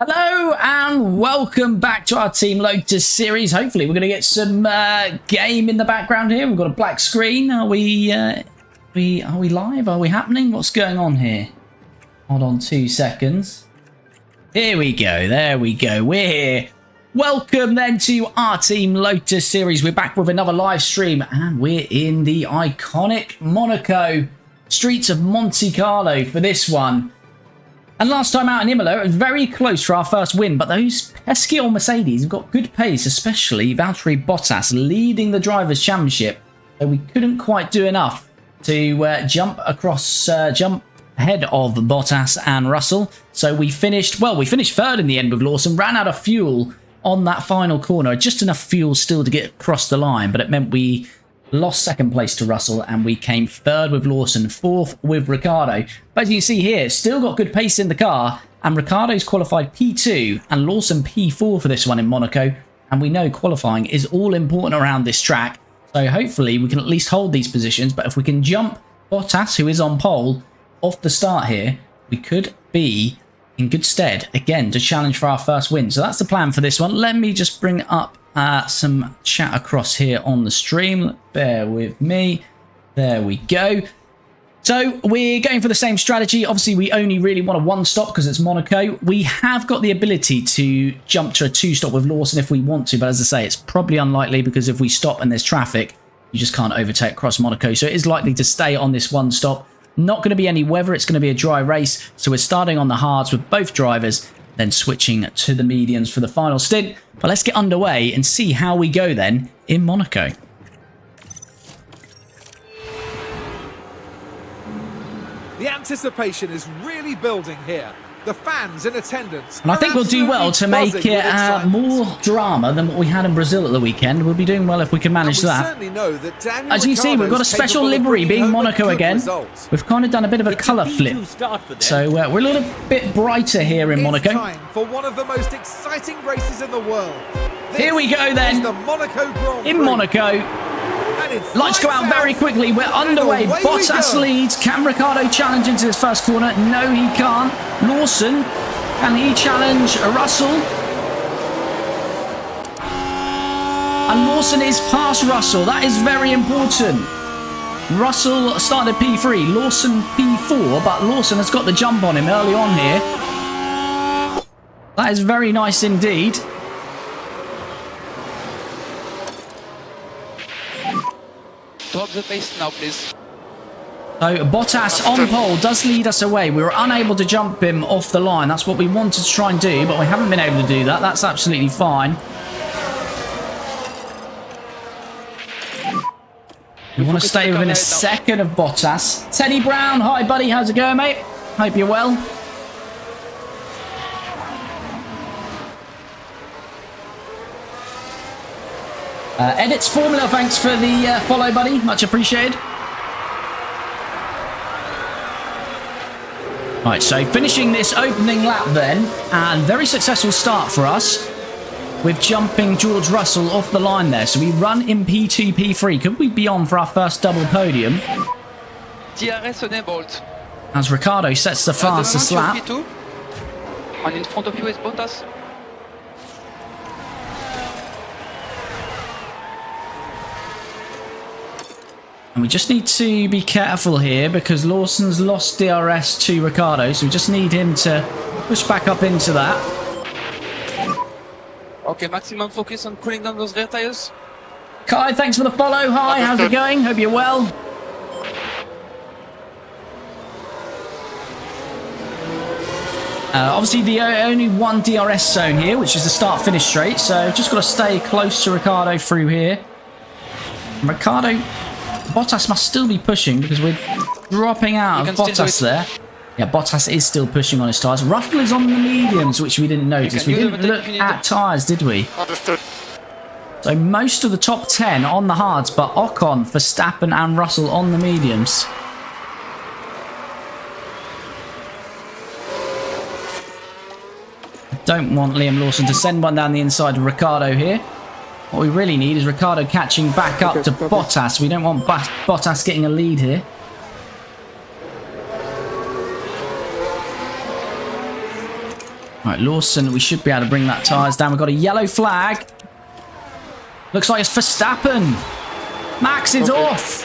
Hello and welcome back to our Team Lotus series. Hopefully we're going to get some game in the background here. We've got a black screen. Are we live? Are we happening? What's going on here? Hold on 2 seconds. Here we go. There we go. We're here. Welcome then to our Team Lotus series. We're back with another live stream and we're in the iconic Monaco streets of Monte Carlo for this one. And last time out in Imola, it was very close for our first win, but those pesky old Mercedes have got good pace, especially Valtteri Bottas leading the Drivers' Championship. So we couldn't quite do enough to jump ahead of Bottas and Russell. So we finished third in the end with Lawson, ran out of fuel on that final corner, just enough fuel still to get across the line, but it meant we lost second place to Russell and we came third with Lawson, fourth with Ricciardo. But as you can see here, still got good pace in the car, and Ricciardo's qualified P2 and Lawson P4 for this one in Monaco. And we know qualifying is all important around this track, so hopefully we can at least hold these positions. But if we can jump Bottas, who is on pole, off the start here, we could be in good stead again to challenge for our first win. So that's the plan for this one. Let me just bring up some chat across here on the stream. Bear with me. There we go. So we're going for the same strategy. Obviously, we only really want a one stop because it's Monaco. We have got the ability to jump to a two stop with Lawson if we want to, but as I say, it's probably unlikely because if we stop and there's traffic, you just can't overtake across Monaco. So it is likely to stay on this one stop. Not going to be any weather. It's going to be a dry race. So we're starting on the hards with both drivers, then switching to the mediums for the final stint. But let's get underway and see how we go then in Monaco. The anticipation is really building here. The fans in attendance. And I think we'll do well to make it more drama than what we had in Brazil at the weekend. We'll be doing well if we can manage that. As you see, we've got a special livery being Monaco again. We've kind of done a bit of a colour flip. So we're a little bit brighter here in Monaco. Time for one of the most exciting races in the world. Here we go then. In Monaco. Lights go out very quickly. We're underway. Bottas leads. Can Ricciardo challenge into his first corner? No, he can't. Lawson, can he challenge Russell? And Lawson is past Russell. That is very important. Russell started P3, Lawson P4, but Lawson has got the jump on him early on here. That is very nice indeed. Drop the pace now, please. So Bottas on pole does lead us away. We were unable to jump him off the line. That's what we wanted to try and do, but we haven't been able to do that. That's absolutely fine. We want to stay within a second of Bottas. Teddy Brown, hi buddy, how's it going, mate? Hope you're well. Edits Formula, thanks for the follow, buddy. Much appreciated. Right, so finishing this opening lap then, and very successful start for us with jumping George Russell off the line there. So we run in P2, P3. Could we be on for our first double podium? DRS enabled. As Ricciardo sets the fastest lap. And in front of you is Bottas. And we just need to be careful here because Lawson's lost DRS to Ricciardo, so we just need him to push back up into that. Okay, maximum focus on cooling down those rear tires. Kai, thanks for the follow. Hi, how's it going? Hope you're well. Obviously, the only one DRS zone here, which is the start-finish straight, so just got to stay close to Ricciardo through here. Bottas must still be pushing because we're dropping out of Bottas there. Yeah, Bottas is still pushing on his tyres. Russell is on the mediums, which we didn't notice. We didn't look at tyres, did we? Understood. So most of the top 10 on the hards, but Ocon, Verstappen and Russell on the mediums. I don't want Liam Lawson to send one down the inside of Ricciardo here. What we really need is Ricciardo catching back up to Bottas. We don't want Bottas getting a lead here. Right, Lawson, we should be able to bring that tyres down. We've got a yellow flag. Looks like it's Verstappen. Max is off.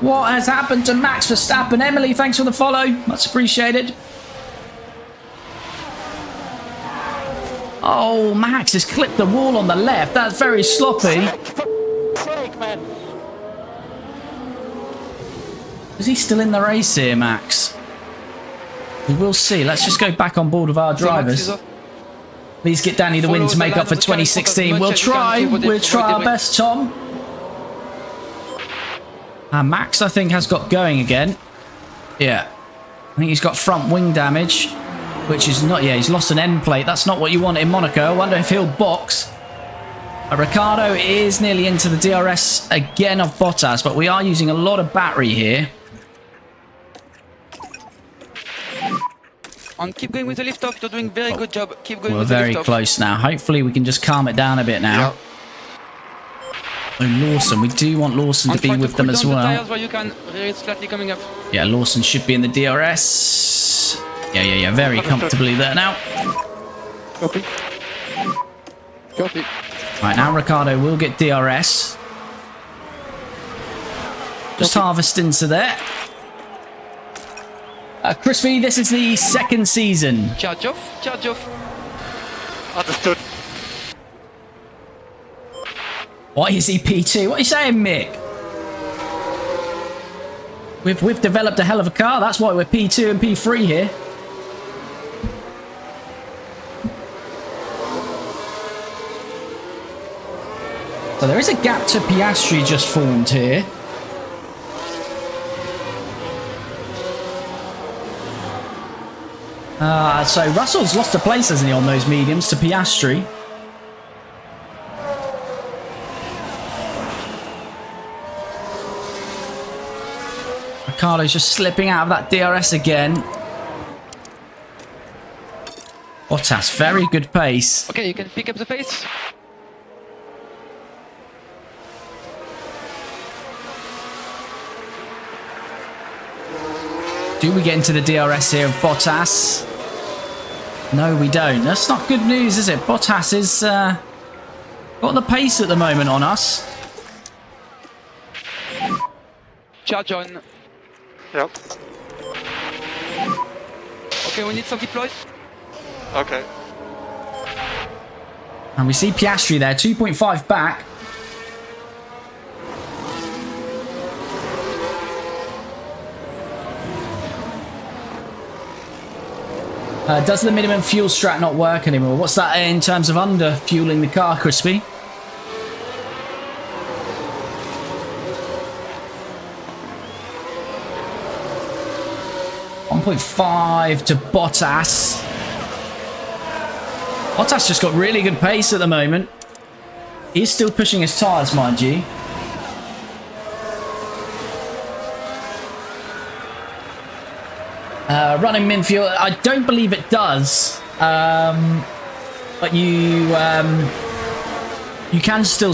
What has happened to Max Verstappen? Emily, thanks for the follow. Much appreciated. Oh, Max has clipped the wall on the left. That's very sloppy. Is he still in the race here, Max? We will see. Let's just go back on board with our drivers. Please get Danny the win to make up for 2016. We'll try. We'll try our best, Tom. Max, I think, has got going again. Yeah. I think he's got front wing damage, which is not... Yeah, he's lost an end plate. That's not what you want in Monaco. I wonder if he'll box. Ricciardo is nearly into the DRS again of Bottas, but we are using a lot of battery here. And keep going with the lift off. You're doing very good job. Keep going with the the lift off. We're very close now. Hopefully we can just calm it down a bit now. Oh, Lawson. We do want Lawson to be with them as well. Where you can, it's slightly coming up. Yeah, Lawson should be in the DRS. Yeah. Very comfortably there now. Copy. Copy. Right, now Ricciardo will get DRS. Just harvest into there. Crispy, this is the second season. Charge off. Charge off. Understood. Why is he P2? What are you saying, Mick? We've developed a hell of a car. That's why we're P2 and P3 here. So there is a gap to Piastri just formed here. So Russell's lost a place, hasn't he, on those mediums to Piastri. Ricciardo's just slipping out of that DRS again. Bottas, very good pace. Okay, you can pick up the pace. Do we get into the DRS here of Bottas? No, we don't. That's not good news, is it? Bottas is got the pace at the moment on us. Charge on. Yep. Okay, we need some deploy. Okay. And we see Piastri there, 2.5 back. Does the minimum fuel strat not work anymore? What's that in terms of under fueling the car, Crispy? .5 to Bottas. Bottas just got really good pace at the moment. He's still pushing his tyres, mind you. Running min fuel, I don't believe it does, but you can still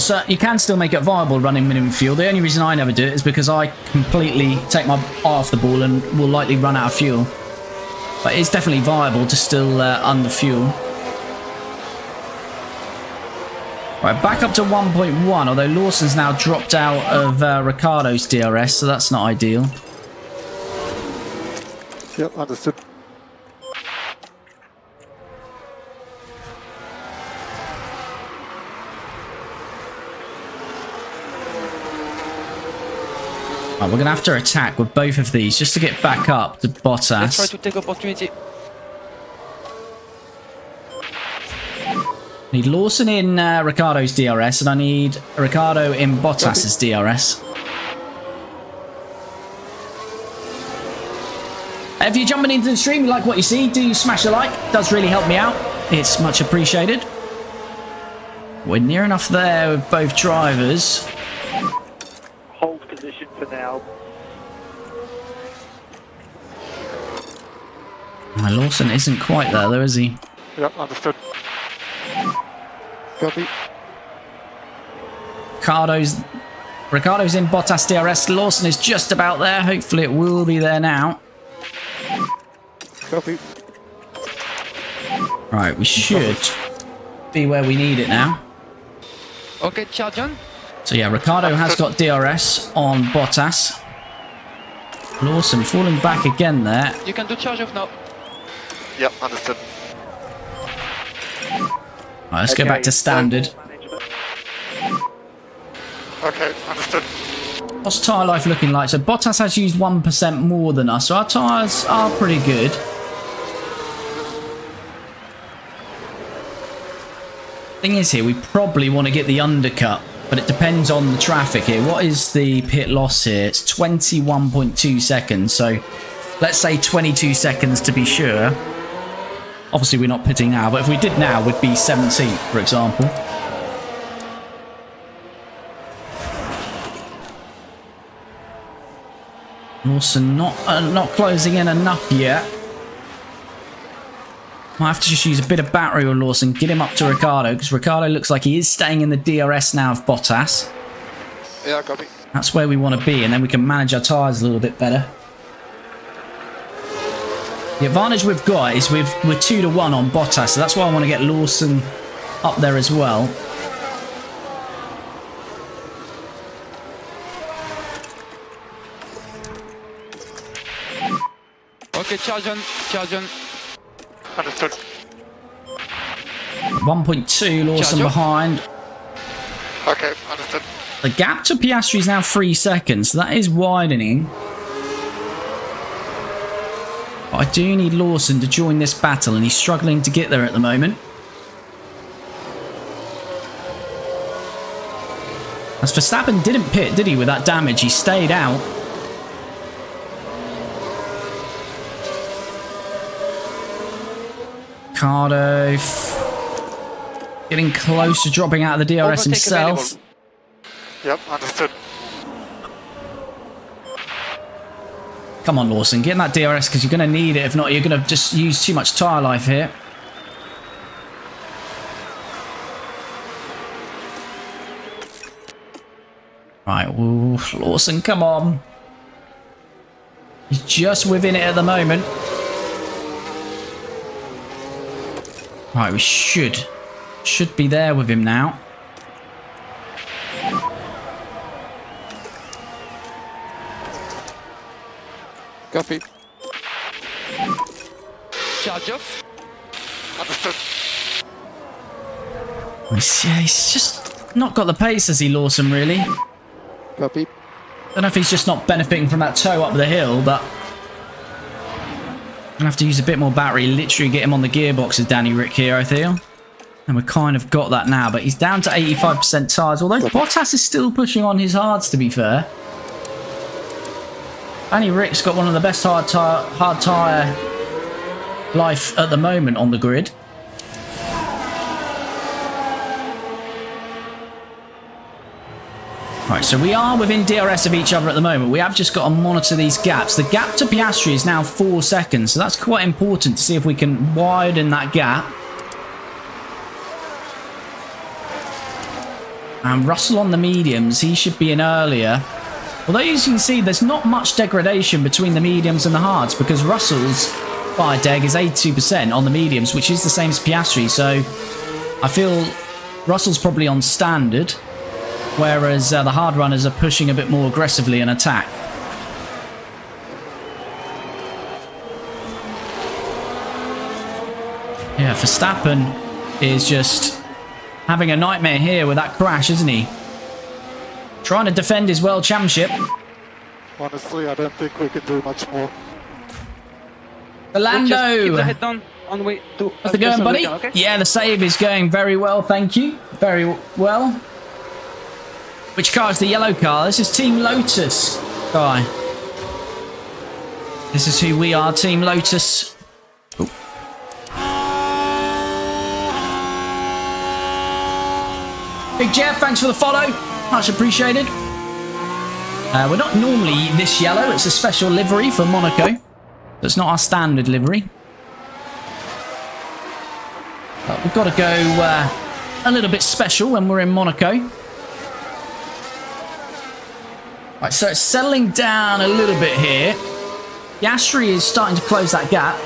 make it viable running minimum fuel. The only reason I never do it is because I completely take my eye off the ball and will likely run out of fuel. But it's definitely viable to still under fuel. Right, back up to 1.1, although Lawson's now dropped out of Ricciardo's DRS, so that's not ideal. Yep, understood. Right, we're going to have to attack with both of these just to get back up to Bottas. Let's try to take opportunity. Need Lawson in Ricciardo's DRS, and I need Ricciardo in Bottas's DRS. If you're jumping into the stream, you like what you see, do smash a like. It does really help me out. It's much appreciated. We're near enough there with both drivers. Hold position for now. Lawson isn't quite there though, is he? Yep, understood. Copy. Ricciardo's in Bottas DRS. Lawson is just about there. Hopefully it will be there now. Copy. Right, we should be where we need it now. Okay, charge on. So yeah, Ricciardo has got DRS on Bottas. Lawson falling back again there. You can do charge off now. Yep, understood. Right, let's go back to standard. Okay, understood. What's tyre life looking like? So Bottas has used 1% more than us, so our tyres are pretty good. Thing is here, we probably want to get the undercut, but it depends on the traffic here. What is the pit loss here? It's 21.2 seconds, so let's say 22 seconds to be sure. Obviously we're not pitting now, but if we did now, we'd be 17th, for example. Lawson not closing in enough yet. Might have to just use a bit of battery on Lawson, get him up to Ricciardo, because Ricciardo looks like he is staying in the DRS now of Bottas. Yeah, copy. That's where we want to be, and then we can manage our tyres a little bit better. The advantage we've got is we're 2-1 on Bottas, so that's why I want to get Lawson up there as well. Okay, charge on, charge on. Understood. 1.2, Lawson Charge off. behind. Okay, understood. The gap to Piastri is now 3 seconds, so that is widening. But I do need Lawson to join this battle, and he's struggling to get there at the moment. As Verstappen didn't pit, did he, with that damage? He stayed out. Ricciardo getting close to dropping out of the DRS Overtake himself. available. Yep, understood. Come on, Lawson, get in that DRS because you're going to need it. If not, you're going to just use too much tyre life here. Right, ooh, Lawson, come on. He's just within it at the moment. Right, we should be there with him now. Copy. Charge off. Understood. Yeah, he's just not got the pace, has he, Lawson, really? Copy. Don't know if he's just not benefiting from that toe up the hill, but gonna have to use a bit more battery, literally get him on the gearbox of Danny Rick here, I feel. And we've kind of got that now, but he's down to 85% tyres, although Bottas is still pushing on his hards, to be fair. Danny Rick's got one of the best hard tyre life at the moment on the grid. Right, so we are within DRS of each other at the moment. We have just got to monitor these gaps. The gap to Piastri is now 4 seconds, so that's quite important to see if we can widen that gap. And Russell on the mediums, he should be in earlier. Although as you can see, there's not much degradation between the mediums and the hards, because Russell's fire deg is 82% on the mediums, which is the same as Piastri, so I feel Russell's probably on standard, whereas the hard runners are pushing a bit more aggressively in attack. Yeah, Verstappen is just having a nightmare here with that crash, isn't he? Trying to defend his world championship. Honestly, I don't think we can do much more. Just keep Orlando! the head down on the way to... How's it going, buddy? Okay? Yeah, the save is going very well, thank you. Very well. Which car is the yellow car? This is Team Lotus. Guy. This is who we are, Team Lotus. Ooh. Big Jeff, thanks for the follow. Much appreciated. We're not normally this yellow. It's a special livery for Monaco. It's not our standard livery. But we've got to go a little bit special when we're in Monaco. Right, so it's settling down a little bit here. Piastri is starting to close that gap.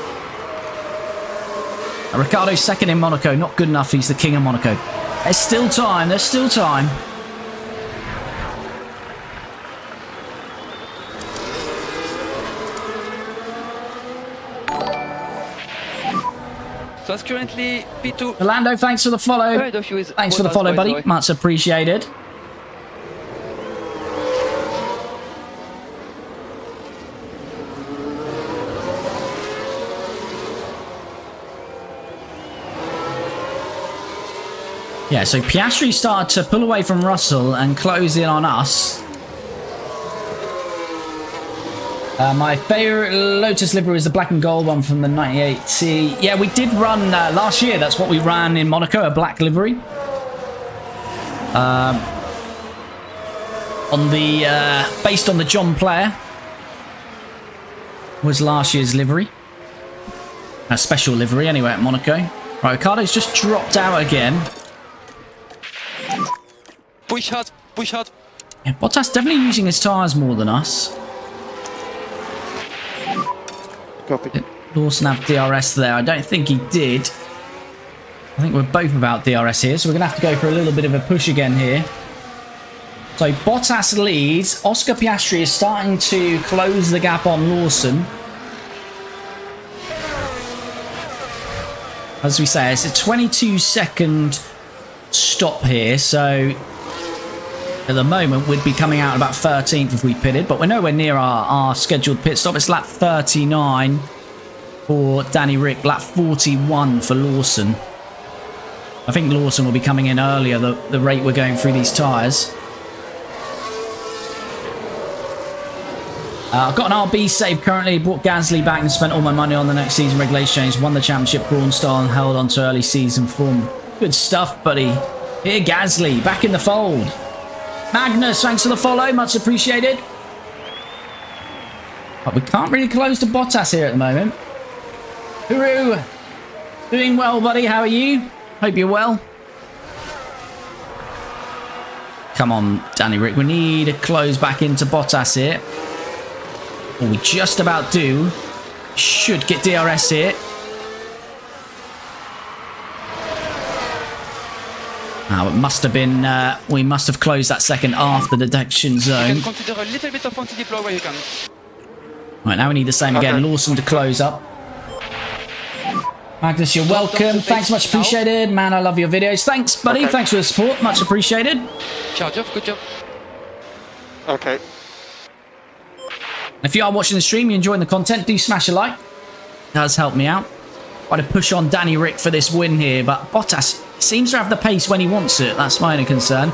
Ricciardo's second in Monaco. Not good enough. He's the king of Monaco. There's still time. There's still time. So it's currently P2. Orlando, thanks for the follow. Ahead of you is Thanks for the Bottas, follow, by the buddy. way. Much appreciated. Yeah, so Piastri started to pull away from Russell and close in on us. My favourite Lotus livery is the black and gold one from the 98T. Yeah, we did run last year. That's what we ran in Monaco, a black livery. Based on the John Player was last year's livery. A special livery anyway at Monaco. Right, Ricciardo's just dropped out again. Push hard, push hard. Yeah, Bottas definitely using his tyres more than us. Copy. Lawson have DRS there. I don't think he did. I think we're both about DRS here, so we're going to have to go for a little bit of a push again here. So Bottas leads. Oscar Piastri is starting to close the gap on Lawson. As we say, it's a 22-second stop here, so at the moment we'd be coming out about 13th if we pitted, but we're nowhere near our scheduled pit stop. It's lap 39 for Danny Rick, lap 41 for Lawson. I think Lawson will be coming in earlier, the rate we're going through these tyres. I've got an RB save currently, bought Gasly back and spent all my money on the next season regulation change, won the championship Brawn style and held on to early season form. Good stuff, buddy. Here, Gasly, back in the fold. Magnus, thanks for the follow, much appreciated. But we can't really close to Bottas here at the moment. Hooroo! Doing well, buddy, how are you? Hope you're well. Come on, Danny Rick, we need to close back into Bottas here. Well, we just about do. Should get DRS here. It must have been, we must have closed that second after the detection You zone. can consider a little bit of anti-deploy where you can. Right, now we need the same again. Lawson to close up. Magnus, you're welcome. Thanks, much appreciated. Man, I love your videos. Thanks, buddy. Okay. Thanks for the support. Much appreciated. Charge off, good job. Okay. If you are watching the stream, you're enjoying the content, do smash a like. It does help me out. Try to push on Danny Rick for this win here, but Bottas seems to have the pace when he wants it. That's my only concern.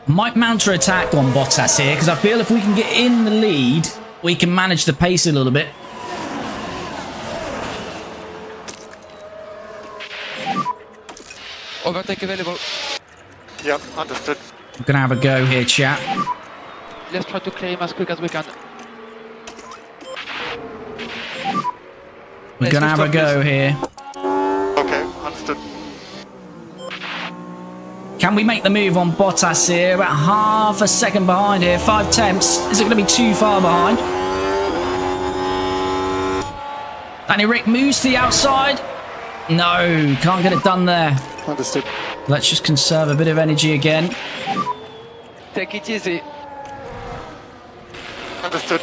Might mount an attack on Bottas here, because I feel if we can get in the lead, we can manage the pace a little bit. Overtake available. Yep, understood. We're going to have a go here, chat. Let's try to clear him as quick as we can. We're going to have a go here. Okay, understood. Can we make the move on Bottas here? About half a second behind here. 5 tenths. Is it going to be too far behind? Danny Rick moves to the outside. No, can't get it done there. Understood. Let's just conserve a bit of energy again. Take it easy. Understood.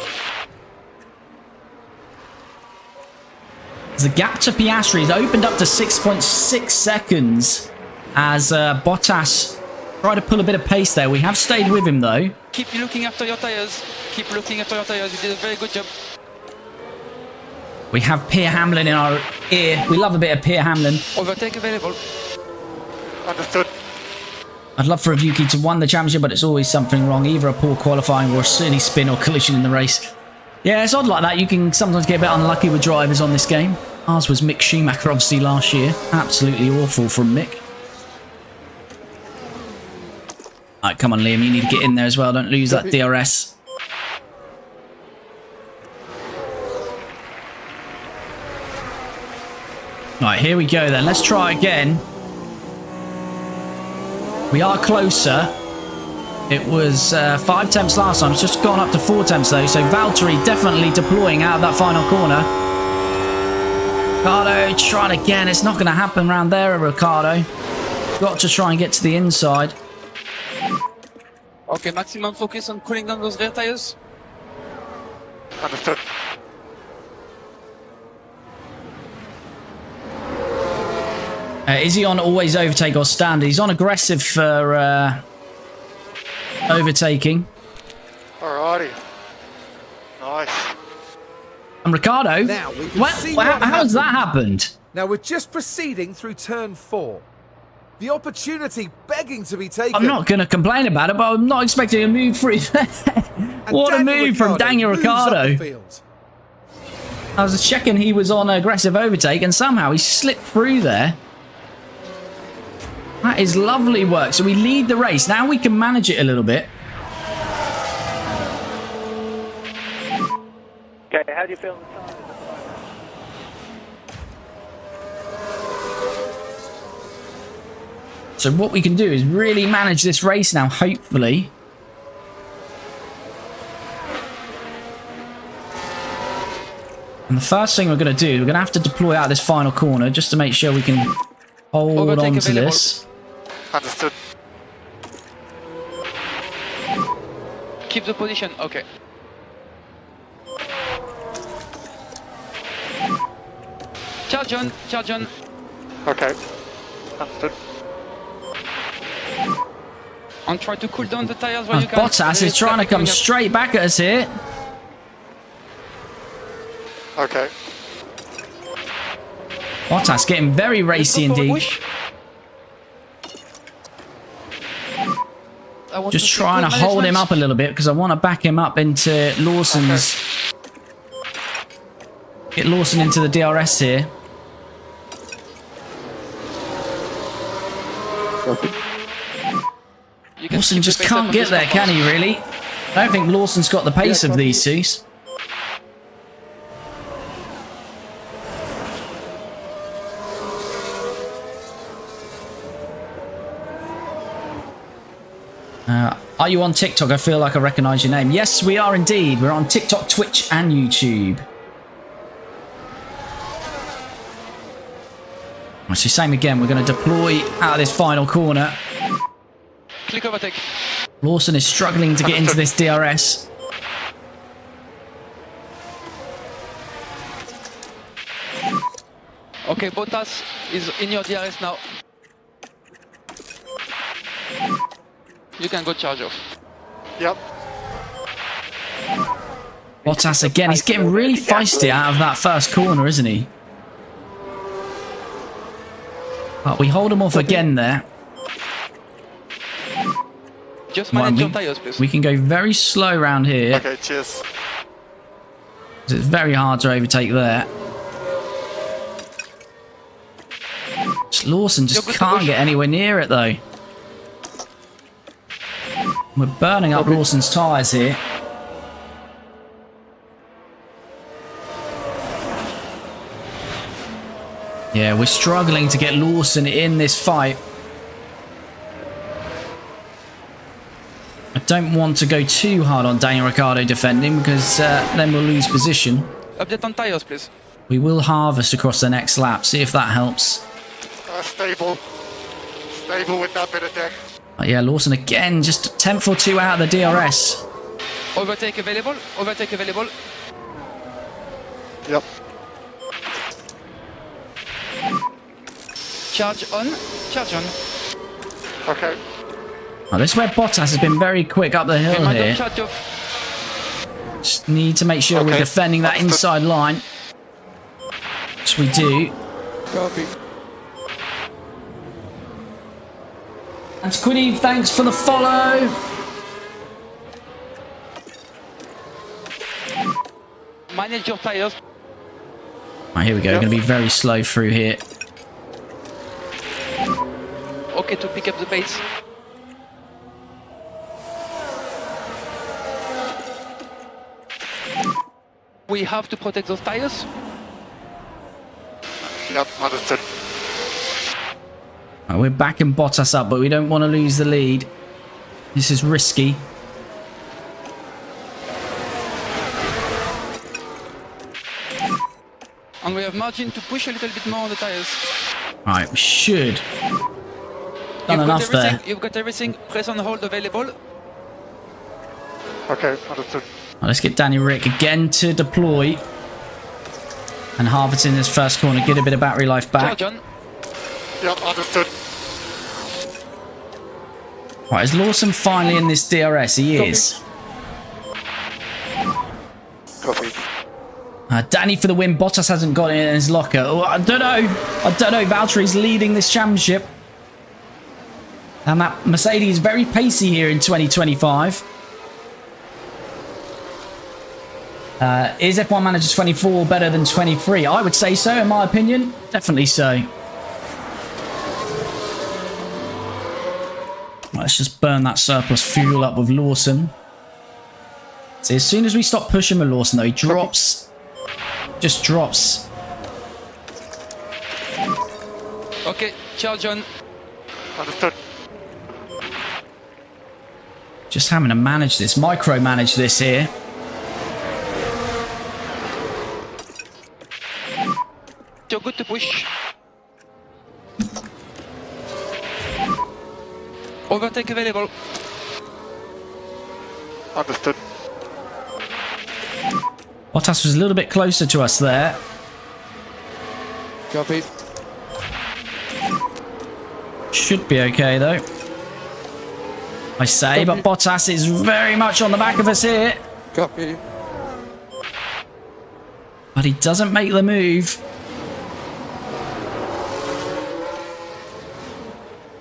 The gap to Piastri has opened up to 6.6 seconds as Bottas tried to pull a bit of pace there. We have stayed with him though. Keep looking after your tires. Keep looking after your tires. You did a very good job. We have Pierre Hamlin in our ear. We love a bit of Pierre Hamlin. Overtake available. Understood. I'd love for Yuki to win the championship, but it's always something wrong. Either a poor qualifying or a silly spin or collision in the race. Yeah, it's odd like that. You can sometimes get a bit unlucky with drivers on this game. Ours was Mick Schumacher, obviously, last year. Absolutely awful from Mick. All right, come on, Liam. You need to get in there as well. Don't lose that DRS. All right, here we go then. Let's try again. We are closer. It was 5 temps last time. It's just gone up to 4 temps though. So Valtteri definitely deploying out of that final corner. Ricciardo trying again. It's not going to happen around there, Ricciardo. Got to try and get to the inside. Okay, maximum focus on cooling down those rear tires. Understood. Is he on always overtake or standard? He's on aggressive for overtaking. Alrighty. Nice. And Ricciardo? Now we can see what how's that happened? Now we're just proceeding through turn 4. The opportunity begging to be taken. I'm not going to complain about it, but I'm not expecting a move through there. What a move from Daniel Ricciardo. I was checking he was on aggressive overtake and somehow he slipped through there. That is lovely work. So we lead the race. Now we can manage it a little bit. Okay, how do you feel the time? So what we can do is really manage this race now, hopefully. And the first thing we're going to do, we're going to have to deploy out this final corner just to make sure we can hold on to this. Understood. Keep the position, okay. Charge on, charge on. Okay. Understood. And try to cool down the tires while And you can. Bottas is trying to come straight back at us here. Okay. Bottas getting very racy indeed. Just trying to hold him up a little bit because I want to back him up into Lawson's. Get Lawson into the DRS here. Lawson just can't get there, can he, really? I don't think Lawson's got the pace of these two. Are you on TikTok? I feel like I recognise your name. Yes, we are indeed. We're on TikTok, Twitch and YouTube. So same again. We're going to deploy out of this final corner. Click overtake. Lawson is struggling to get into this DRS. Okay, Bottas is in your DRS now. You can go charge off. Yep. Bottas again. He's getting really feisty out of that first corner, isn't he? But we hold him off again there. Just manage your tires, please. We can go very slow around here. Okay, cheers. It's very hard to overtake there. Lawson just can't get anywhere near it though. We're burning up Lawson's tyres here. Yeah, we're struggling to get Lawson in this fight. I don't want to go too hard on Daniel Ricciardo defending because then we'll lose position. Update on tires, please. We will harvest across the next lap, see if that helps. Stable. Stable with that bit of deck. Yeah, Lawson again, just a tenth or two out of the DRS. Overtake available, overtake available. Yep. Charge on, charge on. Okay. Oh, this is where Bottas has been very quick up the hill here. Charge off. Just need to make sure we're defending that inside line. Which we do. Copy. And Squiddy, thanks for the follow. Manage your tires. Right, here we go. We're going to be very slow through here. Okay, to pick up the pace. We have to protect those tires. Yep, understood. Right, we're backing Bottas up, but we don't want to lose the lead. This is risky. And we have margin to push a little bit more on the tires. Right, we should. Done You've enough got everything, there. You've got everything. Press on hold available. Okay, understood. Right, let's get Danny Rick again to deploy. And Harvard's in this first corner. Get a bit of battery life back. John. Yeah, understood. Right, is Lawson finally in this DRS? He is. Copy. Danny for the win. Bottas hasn't got it in his locker. Oh, I don't know. Valtteri's leading this championship. And that Mercedes is very pacey here in 2025. Is F1 Manager 24 better than 23? I would say so, in my opinion. Definitely so. Let's just burn that surplus fuel up with Lawson. See, as soon as we stop pushing with Lawson, though, he drops. Just drops. Okay, ciao, John. Understood. Just having to manage this, micromanage this here. You're good to push. Overtake available. Understood. Bottas was a little bit closer to us there. Copy. Should be okay, though. I say, but Bottas is very much on the back of us here. Copy. But he doesn't make the move.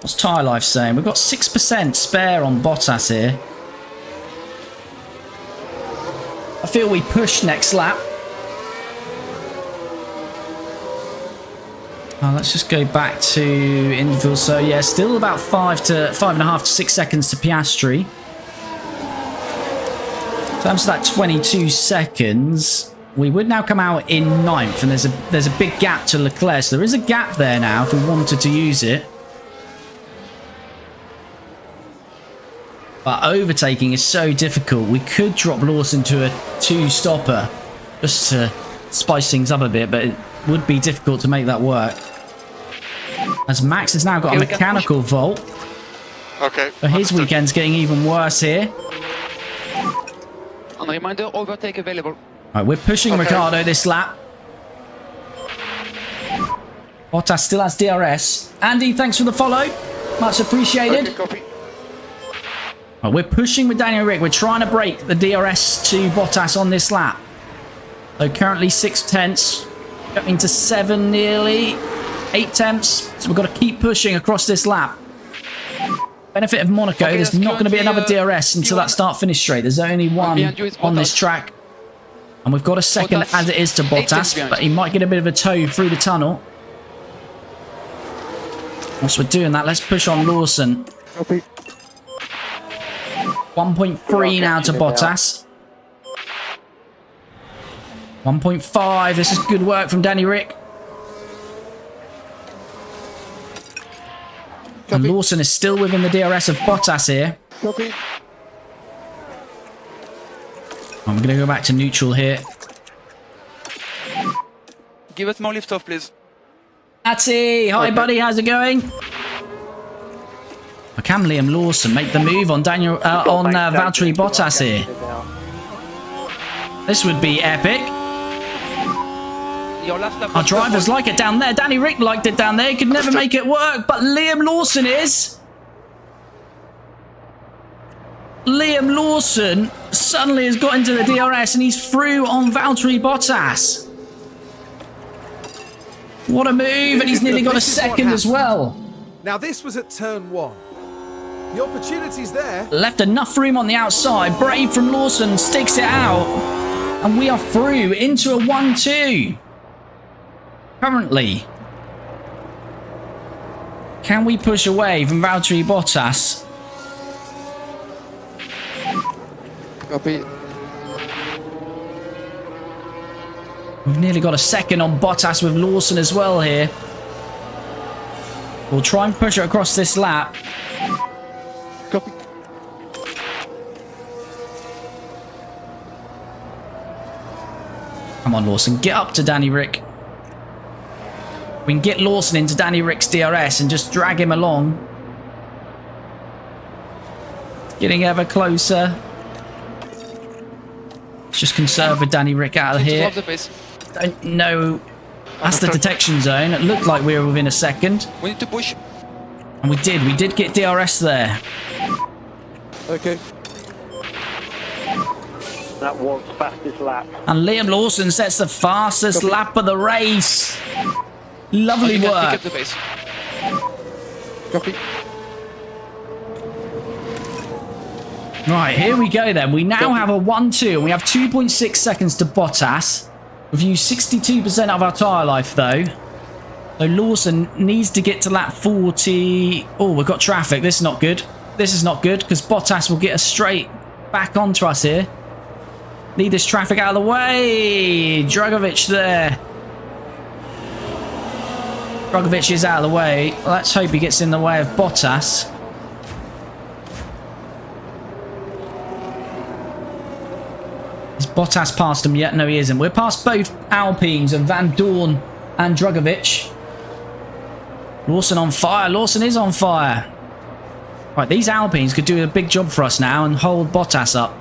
What's tyre life saying? We've got 6% spare on Bottas here. I feel we push next lap. Let's just go back to infield. So yeah, still about 5.5 to 6 seconds to Piastri. So after that 22 seconds, we would now come out in 9th, and there's a big gap to Leclerc. So there is a gap there now if we wanted to use it. But overtaking is so difficult. We could drop Lawson to a 2-stopper just to spice things up a bit, but it would be difficult to make that work. As Max has now got a mechanical fault. Okay. So his weekend's getting even worse here. And reminder, overtake available. Right, we're pushing Ricciardo this lap. Bottas still has DRS. Andy, thanks for the follow. Much appreciated. Okay, copy. Right, we're pushing with Daniel Rick. We're trying to break the DRS to Bottas on this lap. So currently 6 tenths. Getting to 7 nearly. 8 tenths. So we've got to keep pushing across this lap. Benefit of Monaco, Okay, there's not going to be another DRS until that start-finish straight. There's only one on this track. And we've got a second Bottas. as it is to 8 tenths Bottas, behind. but he might get a bit of a tow through the tunnel. Whilst we're doing that, let's push on Lawson. Copy. 1.3 now to Bottas. 1.5. This is good work from Danny Rick. And Lawson is still within the DRS of Bottas here. Copy. I'm going to go back to neutral here. Give us more lift off, please. Atty, hi buddy, how's it going? Can Liam Lawson make the move on Valtteri Bottas here? This would be epic. Your last lap. Our drivers like it down there. Danny Rick liked it down there. He could never make it work, but Liam Lawson is. Liam Lawson suddenly has got into the DRS and he's through on Valtteri Bottas. What a move, and he's nearly got a second as well. Now this was at turn 1. The opportunity's there. Left enough room on the outside. Brave from Lawson sticks it out. And we are through into a 1-2. Currently. Can we push away from Valtteri Bottas? Copy. We've nearly got a second on Bottas with Lawson as well here. We'll try and push it across this lap. Copy. Come on, Lawson. Get up to Danny Rick. We can get Lawson into Danny Rick's DRS and just drag him along. Getting ever closer. Let's just conserve with Danny Rick out of here. Don't know. That's the detection zone. It looked like we were within a second. We need to push. And we did. We did get DRS there. Okay. That was fastest lap. And Liam Lawson sets the fastest lap of the race. Lovely work. Pick up the pace. Copy. Right, here we go then. We now have a 1-2 and we have 2.6 seconds to Bottas. We've used 62% of our tyre life though. So Lawson needs to get to lap 40. Oh, we've got traffic. This is not good. This is not good because Bottas will get us straight back onto us here. Need this traffic out of the way. Dragovic there. Dragovic is out of the way. Let's hope he gets in the way of Bottas. Is Bottas past him yet? No, he isn't. We're past both Alpines and Van Dorn and Dragovic. Lawson on fire. Lawson is on fire. Right, these Alpines could do a big job for us now and hold Bottas up.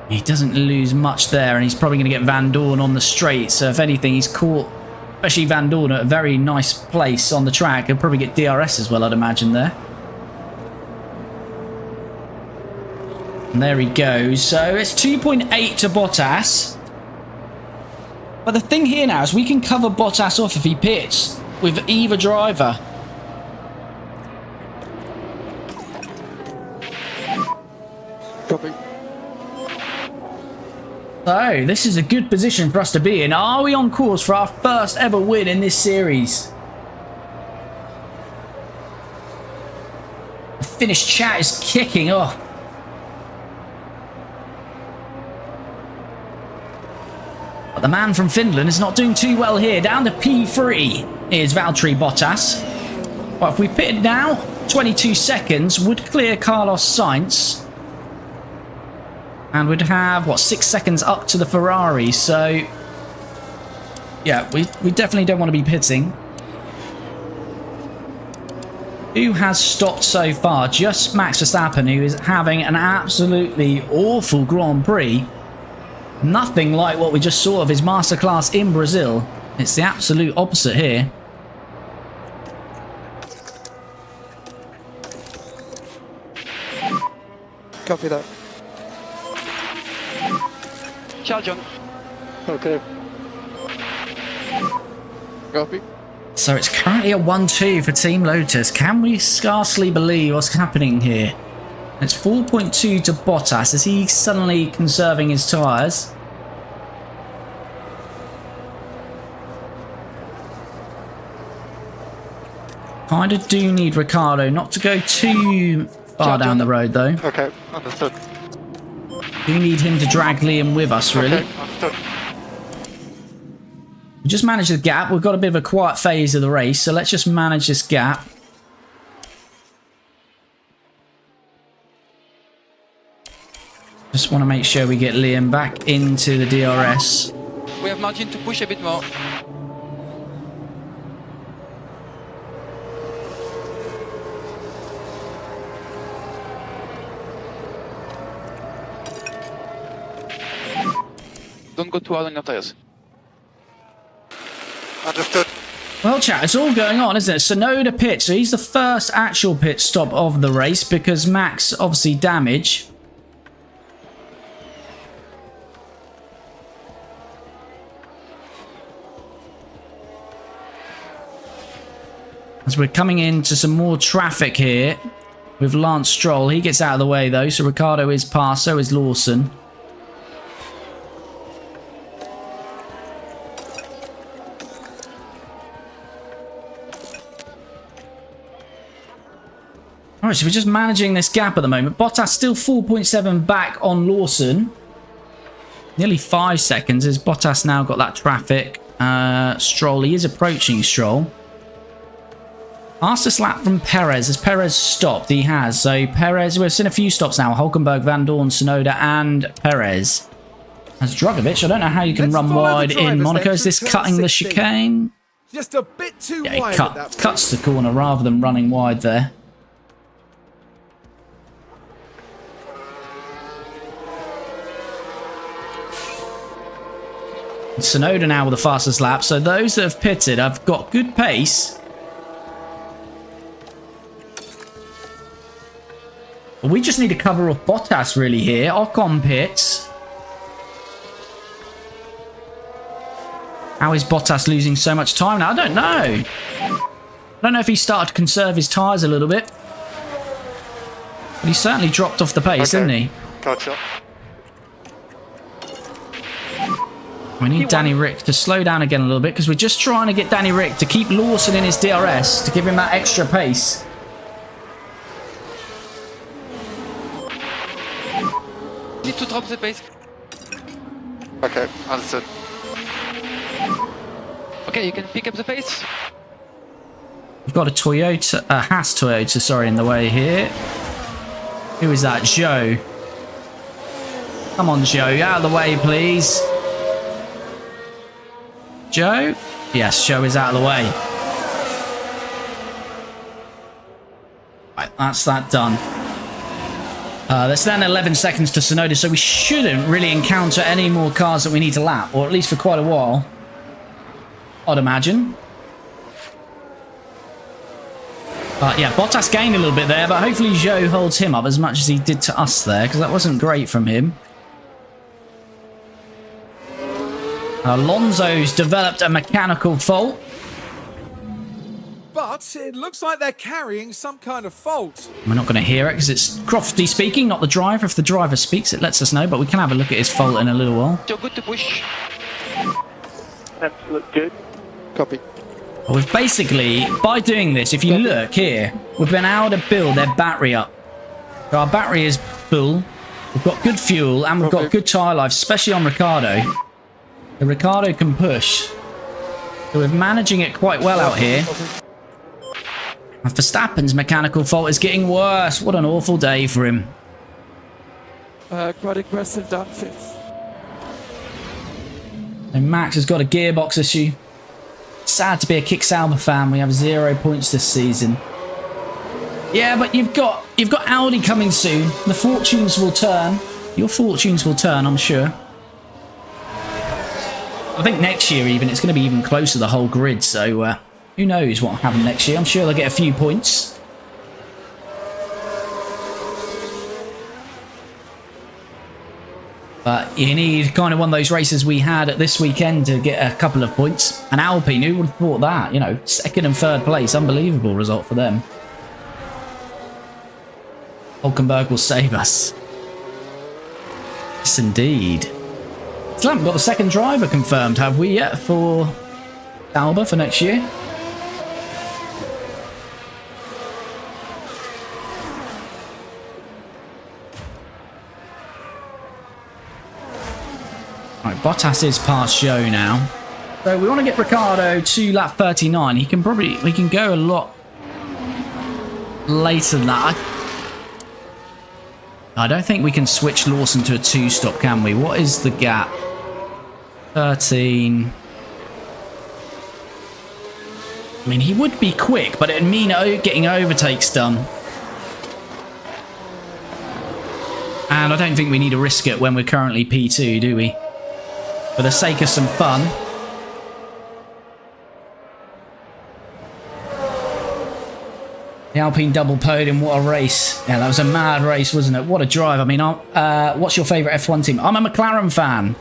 He doesn't lose much there, and he's probably going to get Van Dorn on the straight. So if anything, he's caught, especially Van Dorn, at a very nice place on the track. He'll probably get DRS as well, I'd imagine, there. And there he goes. So it's 2.8 to Bottas. But the thing here now is we can cover Bottas off if he pits with either driver. Copy. So, this is a good position for us to be in. Are we on course for our first ever win in this series? The Finnish chat is kicking off. But the man from Finland is not doing too well here. Down to P3 is Valtteri Bottas. But if we pitted now, 22 seconds would clear Carlos Sainz. And we'd have, what, 6 seconds up to the Ferrari. So, yeah, we definitely don't want to be pitting. Who has stopped so far? Just Max Verstappen, who is having an absolutely awful Grand Prix. Nothing like what we just saw of his masterclass in Brazil. It's the absolute opposite here. Copy that. Charge on. Okay. Copy. So it's currently a 1-2 for Team Lotus. Can we scarcely believe what's happening here? It's 4.2 to Bottas. Is he suddenly conserving his tyres? Kind of do need Ricciardo not to go too far down the road though. Okay, understood. Do need him to drag Liam with us, really. Okay, understood. We just managed the gap. We've got a bit of a quiet phase of the race, so let's just manage this gap. Just want to make sure we get Liam back into the DRS. We have margin to push a bit more. Don't go too hard on your tires. Understood. Well, chat, it's all going on, isn't it? Sonoda pit, so he's the first actual pit stop of the race because Max obviously damage. As we're coming into some more traffic here with Lance Stroll. He gets out of the way though, so Ricciardo is past, so is Lawson. Alright, so we're just managing this gap at the moment. Bottas still 4.7 back on Lawson. Nearly 5 seconds as Bottas now got that traffic. Stroll, he is approaching Stroll. Fastest lap from Perez. Has Perez stopped? He has. So Perez, we've seen a few stops now. Hulkenberg, Van Dorn, Tsunoda and Perez. That's Dragovic. I don't know how you can Let's run follow the wide in drivers Monaco. then Is this through turn cutting the 16. chicane? Just a bit too Yeah, wide he at that point. cuts the corner rather than running wide there. Tsunoda now with the fastest lap. So those that have pitted have got good pace. We just need to cover off Bottas really here. Ocon pits. How is Bottas losing so much time now? I don't know. I don't know if he started to conserve his tyres a little bit. But he certainly dropped off the pace, didn't he? Gotcha. We need Danny Rick to slow down again a little bit because we're just trying to get Danny Rick to keep Lawson in his DRS to give him that extra pace. Need to drop the pace. Okay, understood. Okay, you can pick up the pace. We've got a Toyota, a Haas Toyota, sorry, in the way here. Who is that? Joe. Come on, Joe, out of the way, please. Joe? Yes, Joe is out of the way. Right, that's that done. There's then 11 seconds to Tsunoda, so we shouldn't really encounter any more cars that we need to lap, or at least for quite a while, I'd imagine. But yeah, Bottas gained a little bit there, but hopefully Joe holds him up as much as he did to us there, because that wasn't great from him. Alonso's developed a mechanical fault. But it looks like they're carrying some kind of fault. We're not going to hear it because it's Crofty speaking, not the driver. If the driver speaks, it lets us know, but we can have a look at his fault in a little while. You're good to push. Absolute good. Copy. Well, we've basically, by doing this, if you look here, we've been able to build their battery up. So our battery is full, we've got good fuel, and we've got good tyre life, especially on Ricciardo. The Ricciardo can push. So we're managing it quite well out here. And Verstappen's mechanical fault is getting worse. What an awful day for him. Quite aggressive down fifth. And Max has got a gearbox issue. Sad to be a Kick Sauber fan. We have 0 points this season. Yeah, but you've got Audi coming soon. The fortunes will turn. Your fortunes will turn, I'm sure. I think next year even, it's going to be even closer, the whole grid. So who knows what will happen next year. I'm sure they'll get a few points. But you need kind of one of those races we had at this weekend to get a couple of points. And Alpine, who would have thought that? You know, second and third place. Unbelievable result for them. Hulkenberg will save us. Yes, indeed. Still haven't got the second driver confirmed, have we yet, for Sauber for next year? Right, Bottas is past Joe now. So we want to get Ricciardo to lap 39. We can go a lot later than that. I don't think we can switch Lawson to a 2-stop, can we? What is the gap? 13. I mean, he would be quick, but it'd mean getting overtakes done. And I don't think we need to risk it when we're currently P2, do we? For the sake of some fun. The Alpine double podium, what a race. Yeah, that was a mad race, wasn't it? What a drive. I mean, what's your favourite F1 team? I'm a McLaren fan.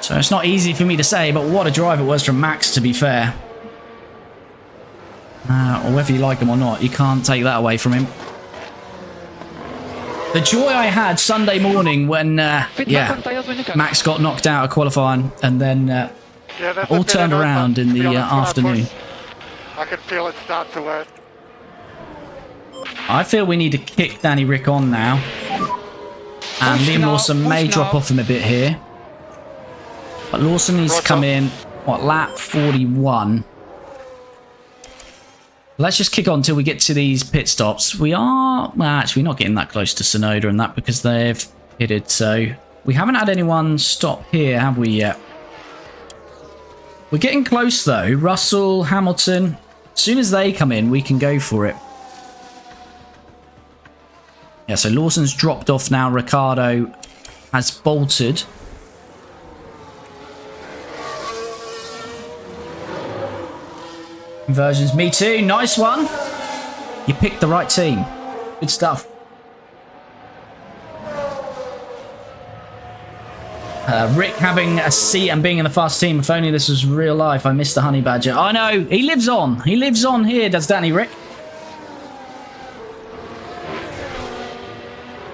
So it's not easy for me to say, but what a drive it was from Max, to be fair. Or whether you like him or not, you can't take that away from him. The joy I had Sunday morning when, Max got knocked out of qualifying and then all turned around in the afternoon. I can feel it start to work. I feel we need to kick Danny Rick on now. And Liam Lawson may drop off him a bit here. But Lawson needs to come in, what, lap 41. Let's just kick on until we get to these pit stops. We are, well, actually, we're not getting that close to Tsunoda and that because they've pitted, so We haven't had anyone stop here, have we yet? We're getting close though. Russell, Hamilton. As soon as they come in, we can go for it. Yeah, so Lawson's dropped off now. Ricciardo has bolted. Conversions, me too. Nice one. You picked the right team. Good stuff. Rick having a seat and being in the fast team. If only this was real life. I missed the honey badger. I know. He lives on. He lives on here, does Danny Rick?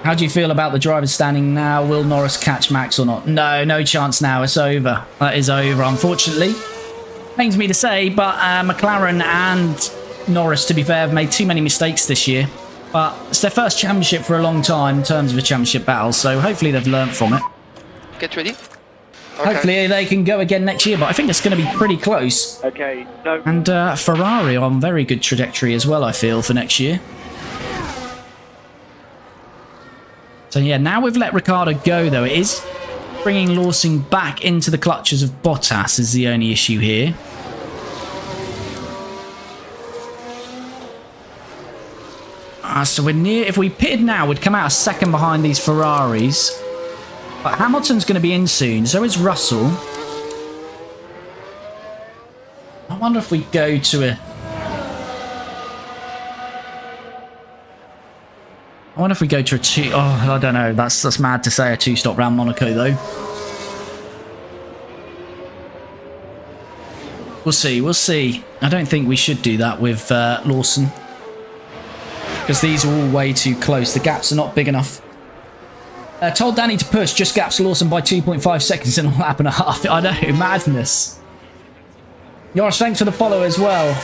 How do you feel about the drivers standing now? Will Norris catch Max or not? No, no chance now. It's over. That is over, unfortunately. Pains me to say, but McLaren and Norris, to be fair, have made too many mistakes this year. But it's their first championship for a long time in terms of a championship battle, so hopefully they've learnt from it. Get ready. Okay. Hopefully they can go again next year, but I think it's going to be pretty close. Okay, no. And Ferrari on very good trajectory as well, I feel, for next year. So yeah, now we've let Ricciardo go, though. It is bringing Lawson back into the clutches of Bottas is the only issue here. So we're near. If we pitted now, we'd come out a second behind these Ferraris. But Hamilton's going to be in soon. So is Russell. I wonder if we go to a... I wonder if we go to a two... Oh, I don't know. That's mad to say, a two-stop round Monaco, though. We'll see. We'll see. I don't think we should do that with Lawson. Because these are all way too close. The gaps are not big enough. Told Danny to push. Just gaps Lawson by 2.5 seconds in a lap and a half. I know. Madness. Norris, thanks for the follow as well.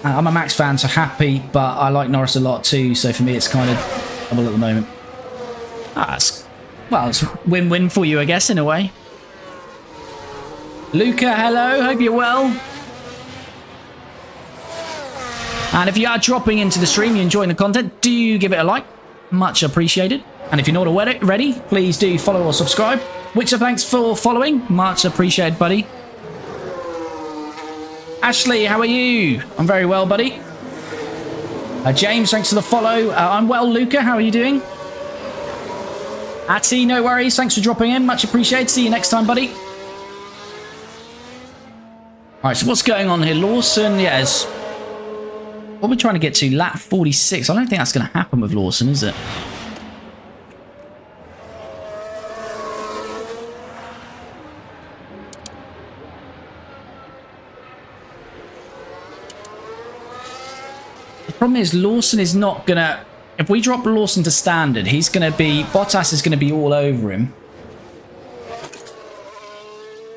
I'm a Max fan, so happy, but I like Norris a lot too, so for me it's kind of double at the moment. Well, it's win-win for you, I guess, in a way. Luca, hello, hope you're well. And if you are dropping into the stream, you're enjoying the content, do give it a like. Much appreciated. And if you're not already, please do follow or subscribe. Witcher, thanks for following. Much appreciated, buddy. Ashley, how are you? I'm very well, buddy. James, thanks for the follow. I'm well, Luca. How are you doing? Atty, no worries. Thanks for dropping in. Much appreciated. See you next time, buddy. All right, so what's going on here? Lawson, yes. What we're trying to get to, lap 46. I don't think that's going to happen with Lawson, is it? The problem is Lawson is not going to... If we drop Lawson to standard, he's going to be... Bottas is going to be all over him.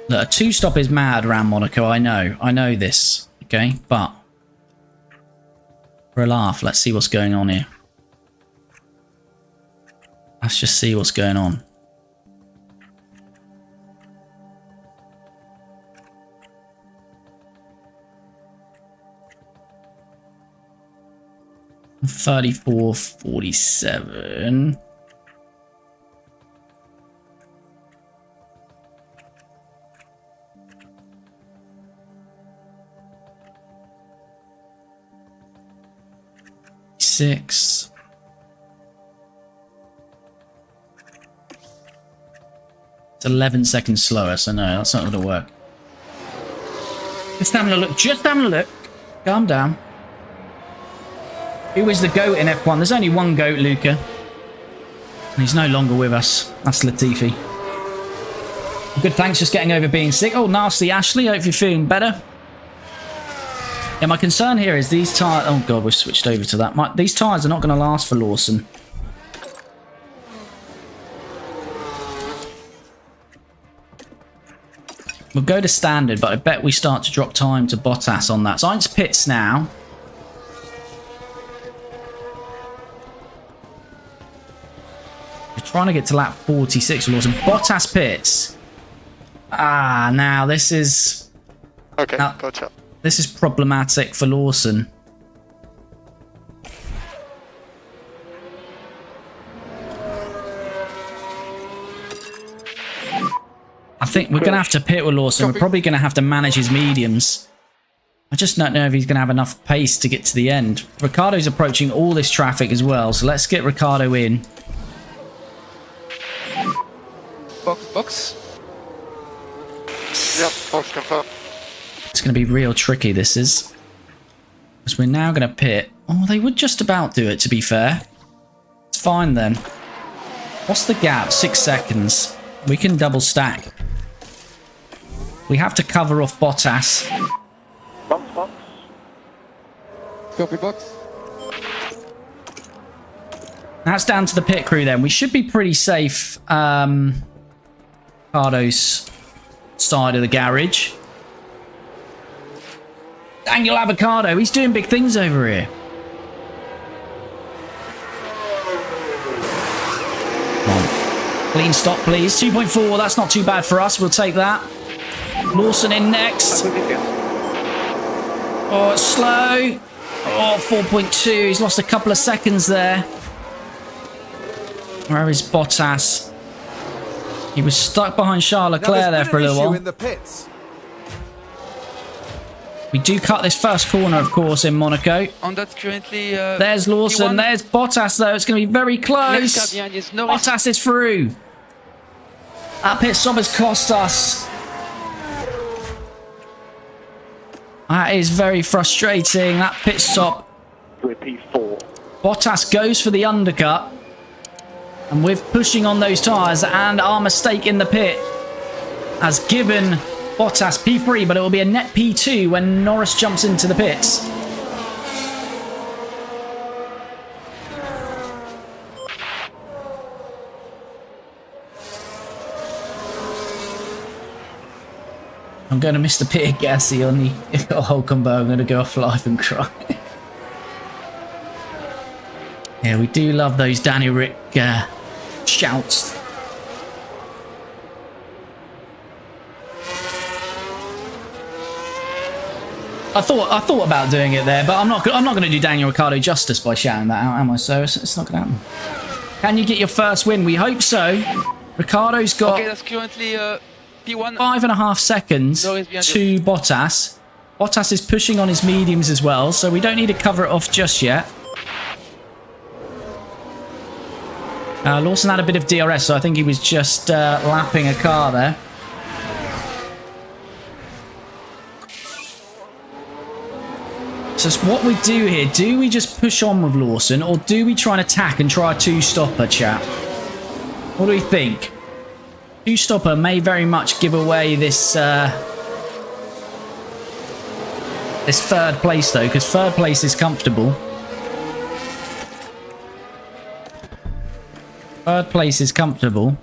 Look, a two-stop is mad around Monaco, I know. I know this, okay? But... for a laugh, let's see what's going on here. Let's just see what's going on. $34.47. Six. It's 11 seconds slower, so no, that's not going to work. Just having a look. Just having a look. Calm down. Who is the GOAT in F1? There's only one GOAT, Luca. And he's no longer with us. That's Latifi. Good, thanks. Just getting over being sick. Oh, nasty, Ashley. Hope you're feeling better. Yeah, my concern here is these tyres... Oh, God, we've switched over to that. These tyres are not going to last for Lawson. We'll go to standard, but I bet we start to drop time to Bottas on that. Sainz pits now. We're trying to get to lap 46 for Lawson. Bottas pits. Now this is... Okay, gotcha. This is problematic for Lawson. I think we're going to have to pit with Lawson. We're probably going to have to manage his mediums. I just don't know if he's going to have enough pace to get to the end. Ricciardo's approaching all this traffic as well, so let's get Ricciardo in. Box. Yep, box confirmed. It's going to be real tricky, this is. Because we're now going to pit. Oh, they would just about do it, to be fair. It's fine then. What's the gap? 6 seconds. We can double stack. We have to cover off Bottas. Box. Copy box. That's down to the pit crew then. We should be pretty safe. Ricciardo's side of the garage. Daniel Avocado, he's doing big things over here. Come on. Clean stop, please. 2.4, that's not too bad for us. We'll take that. Lawson in next. Oh, it's slow. Oh, 4.2. He's lost a couple of seconds there. Where is Bottas? He was stuck behind Charles Leclerc there for a little while. In the pits. We do cut this first corner, of course, in Monaco. And that's currently... There's Lawson. There's Bottas, though. It's going to be very close. Bottas is through. That pit stop has cost us. That is very frustrating. That pit stop. P4. Bottas goes for the undercut. And with pushing on those tyres and our mistake in the pit has given Bottas P3, but it will be a net P2 when Norris jumps into the pits. I'm going to miss the pit Gasly on the Hulkenberg. I'm going to go off live and cry. Yeah, we do love those Danny Rick shouts. I thought about doing it there, but I'm not going to do Daniel Ricciardo justice by shouting that out, am I? So it's not going to happen. Can you get your first win? We hope so. Ricciardo's got that's currently P1. 5.5 seconds to Bottas. Bottas is pushing on his mediums as well, so we don't need to cover it off just yet. Lawson had a bit of DRS, so I think he was just lapping a car there. So what we do here, do we just push on with Lawson, or do we try and attack and try a two-stopper, chat? What do we think? Two-stopper may very much give away this this third place, though, because third place is comfortable. Third place is comfortable.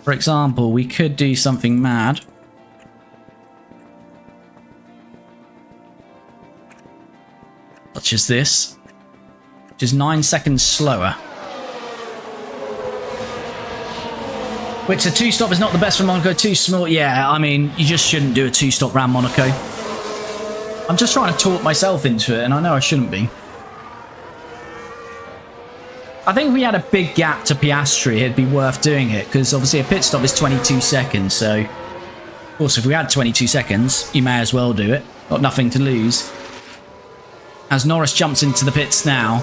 For example, we could do something mad. Such as this. Which is 9 seconds slower. Which a two-stop is not the best for Monaco. Too small. Yeah, I mean, you just shouldn't do a two-stop round Monaco. I'm just trying to talk myself into it, and I know I shouldn't be. I think if we had a big gap to Piastri, it'd be worth doing it, because obviously a pit stop is 22 seconds, so... Of course, if we had 22 seconds, you may as well do it. Got nothing to lose. As Norris jumps into the pits now.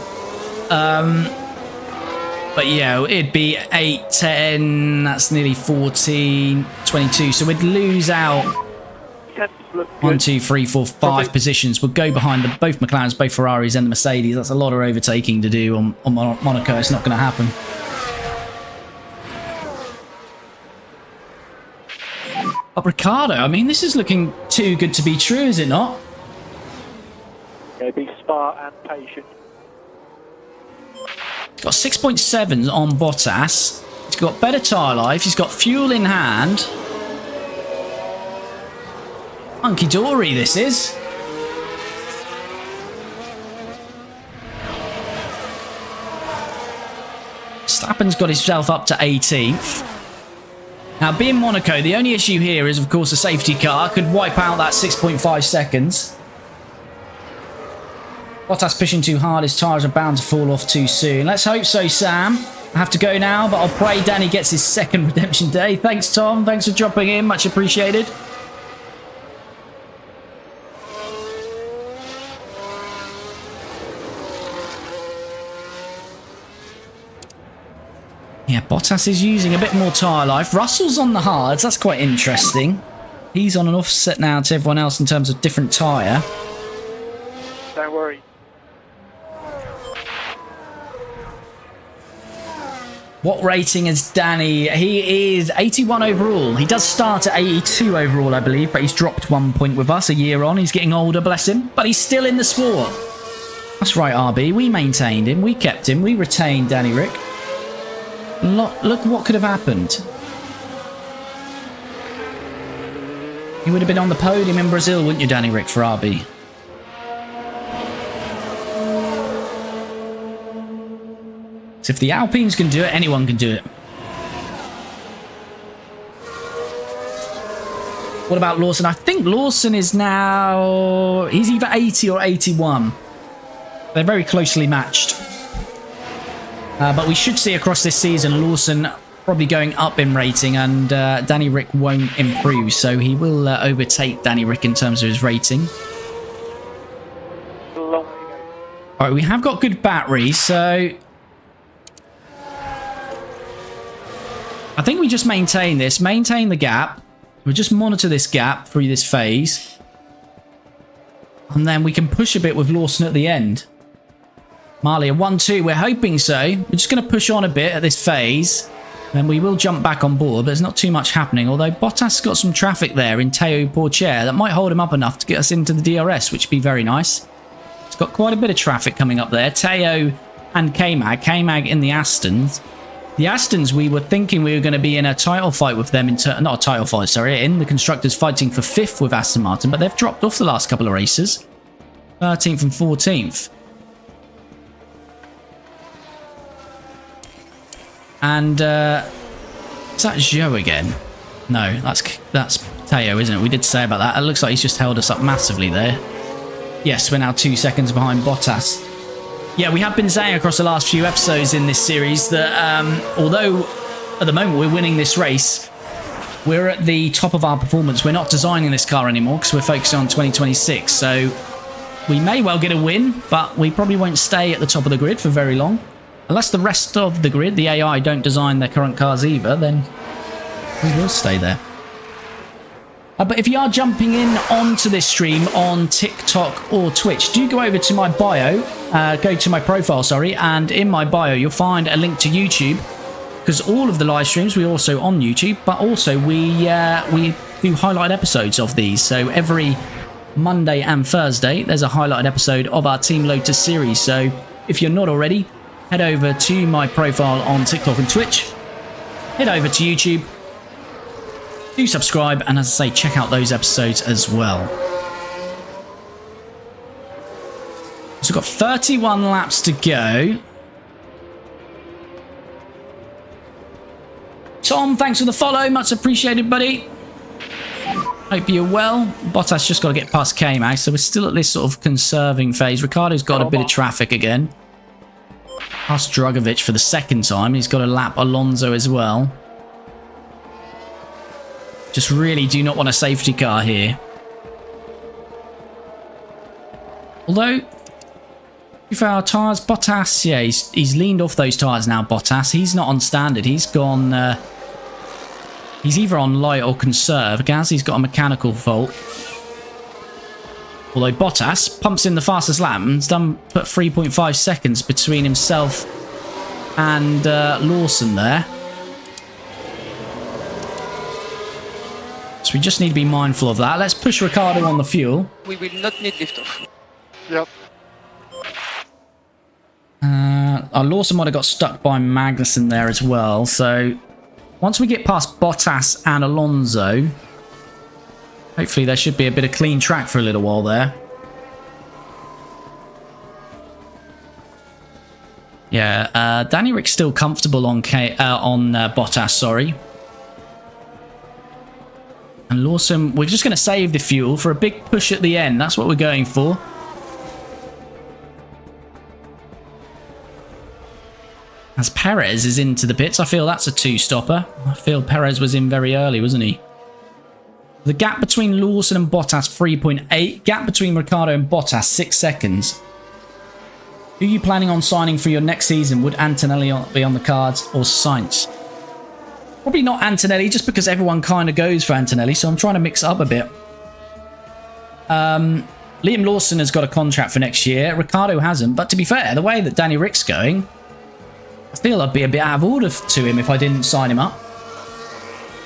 But yeah, it'd be 8, 10, that's nearly 14, 22, so we'd lose out 1, 2, 3, 4, 5 positions. We'll go behind both McLarens, both Ferraris and the Mercedes. That's a lot of overtaking to do on Monaco. It's not going to happen. But Ricciardo, I mean, this is looking too good to be true, is it not? Yeah, be smart and patient. He's got 6.7 on Bottas. He's got better tyre life. He's got fuel in hand. Hunky-dory, this is. Verstappen's got himself up to 18th. Now, being Monaco, the only issue here is, of course, a safety car could wipe out that 6.5 seconds. Bottas pushing too hard. His tyres are bound to fall off too soon. Let's hope so, Sam. I have to go now, but I'll pray Danny gets his second redemption day. Thanks, Tom. Thanks for dropping in. Much appreciated. Yeah, Bottas is using a bit more tyre life. Russell's on the hards. That's quite interesting. He's on an offset now to everyone else in terms of different tyre. Don't worry. What rating is Danny? He is 81 overall. He does start at 82 overall, I believe, but he's dropped 1 point with us a year on. He's getting older, bless him, but he's still in the sport. That's right, RB. We maintained him. We kept him. We retained Danny Rick. Look what could have happened. You would have been on the podium in Brazil, wouldn't you, Danny Rick, for RB? So if the Alpines can do it, anyone can do it. What about Lawson? I think Lawson is now... He's either 80 or 81. They're very closely matched. But we should see across this season Lawson probably going up in rating, and Danny Rick won't improve, so he will overtake Danny Rick in terms of his rating. Alright, we have got good batteries, so I think we just maintain this, maintain the gap. We'll just monitor this gap through this phase, and then we can push a bit with Lawson at the end. Marley, a 1-2. We're hoping so. We're just going to push on a bit at this phase. Then we will jump back on board. There's not too much happening. Although Bottas got some traffic there in Teo Porcher. That might hold him up enough to get us into the DRS, which would be very nice. It's got quite a bit of traffic coming up there. Teo and K-Mag. K-Mag in the Astons. The Astons, we were thinking we were going to be in a title fight with them. Not a title fight, sorry. In the Constructors fighting for 5th with Aston Martin. But they've dropped off the last couple of races. 13th and 14th. And is that Joe again? No, that's Teo, isn't it? We did say about that. It looks like he's just held us up massively there. Yes, we're now 2 seconds behind Bottas. Yeah, we have been saying across the last few episodes in this series that although at the moment we're winning this race, we're at the top of our performance. We're not designing this car anymore because we're focusing on 2026. So we may well get a win, but we probably won't stay at the top of the grid for very long. Unless the rest of the grid, the AI, don't design their current cars either, then we will stay there. But if you are jumping in onto this stream on TikTok or Twitch, do go over to my bio, go to my profile, sorry, and in my bio you'll find a link to YouTube, because all of the live streams we're also on YouTube, but also we do highlight episodes of these. So every Monday and Thursday there's a highlighted episode of our Team Lotus series. So if you're not already, head over to my profile on TikTok and Twitch. Head over to YouTube. Do subscribe, and as I say, check out those episodes as well. So we've got 31 laps to go. Tom, thanks for the follow. Much appreciated, buddy. Hope you're well. Bottas just got to get past K-Mag, so we're still at this sort of conserving phase. Ricciardo's got a bit of traffic again. Past Drugovic for the second time. He's got to lap Alonso as well. Just really do not want a safety car here. Although, if our tyres, Bottas, yeah, he's leaned off those tyres now, Bottas. He's not on standard. He's gone... he's either on light or conserve. Gasly's got a mechanical fault. Although Bottas pumps in the fastest lap and put 3.5 seconds between himself and Lawson there. So we just need to be mindful of that. Let's push Ricciardo on the fuel. We will not need liftoff. Yep. Our Lawson might have got stuck by Magnussen there as well. So once we get past Bottas and Alonso, hopefully there should be a bit of clean track for a little while there. Yeah, Danny Rick's still comfortable on Bottas, sorry. And Lawson, we're just going to save the fuel for a big push at the end. That's what we're going for. As Perez is into the pits, I feel that's a two-stopper. I feel Perez was in very early, wasn't he? The gap between Lawson and Bottas, 3.8. Gap between Ricciardo and Bottas, 6 seconds. Who are you planning on signing for your next season? Would Antonelli be on the cards or Sainz? Probably not Antonelli, just because everyone kind of goes for Antonelli, so I'm trying to mix it up a bit. Liam Lawson has got a contract for next year. Ricciardo hasn't, but to be fair, the way that Danny Rick's going, I feel I'd be a bit out of order to him if I didn't sign him up.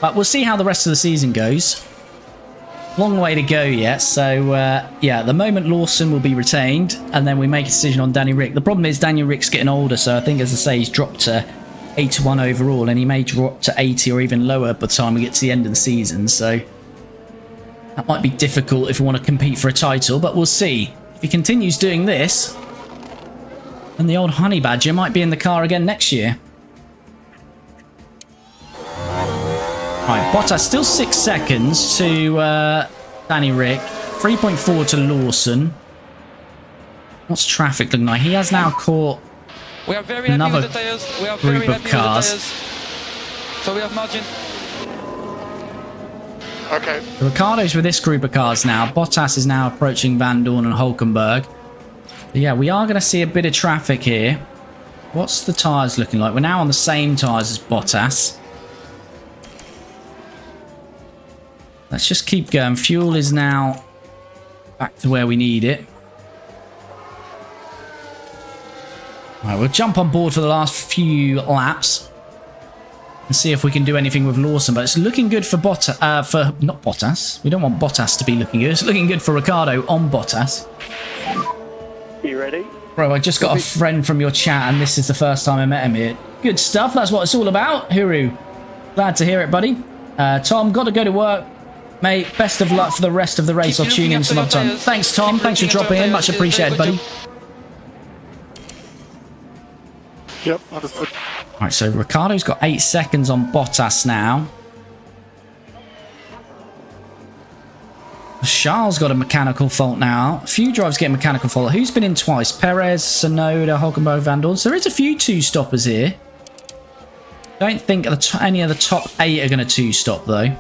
But we'll see how the rest of the season goes. Long way to go yet, so yeah, at the moment Lawson will be retained, and then we make a decision on Danny Rick. The problem is Daniel Rick's getting older, so I think, as I say, he's dropped to 81 overall, and he may drop to 80 or even lower by the time we get to the end of the season, so that might be difficult if we want to compete for a title, but we'll see. If he continues doing this, then the old Honey Badger might be in the car again next year. Right, Bottas still 6 seconds to Danny Rick, 3.4 to Lawson. What's traffic looking like? He has now caught We are very happy another with the tires. We are group very of happy cars. with the tires. So we have margin. Okay. Ricciardo's with this group of cars now. Bottas is now approaching Van Dorn and Hulkenberg. But yeah, we are going to see a bit of traffic here. What's the tyres looking like? We're now on the same tyres as Bottas. Let's just keep going. Fuel is now back to where we need it. Alright, we'll jump on board for the last few laps and see if we can do anything with Lawson. But it's looking good for Bottas. Not Bottas. We don't want Bottas to be looking good. It's looking good for Ricciardo on Bottas. You ready? Bro, I just got a friend from your chat, and this is the first time I met him here. Good stuff. That's what it's all about. Huru. Glad to hear it, buddy. Tom, got to go to work. Mate, best of luck for the rest of the race. I'll tune in some other time. Thanks, Tom. Thanks for dropping in. Much appreciated, buddy. Yep, understood. Right, so Ricciardo's got 8 seconds on Bottas now. Charles got a mechanical fault now. A few drivers get a mechanical fault. Who's been in twice? Perez, Sonoda, Hulkenberg, Van Dorn. So there is a few two-stoppers here. Don't think any of the top 8 are going to two-stop, though.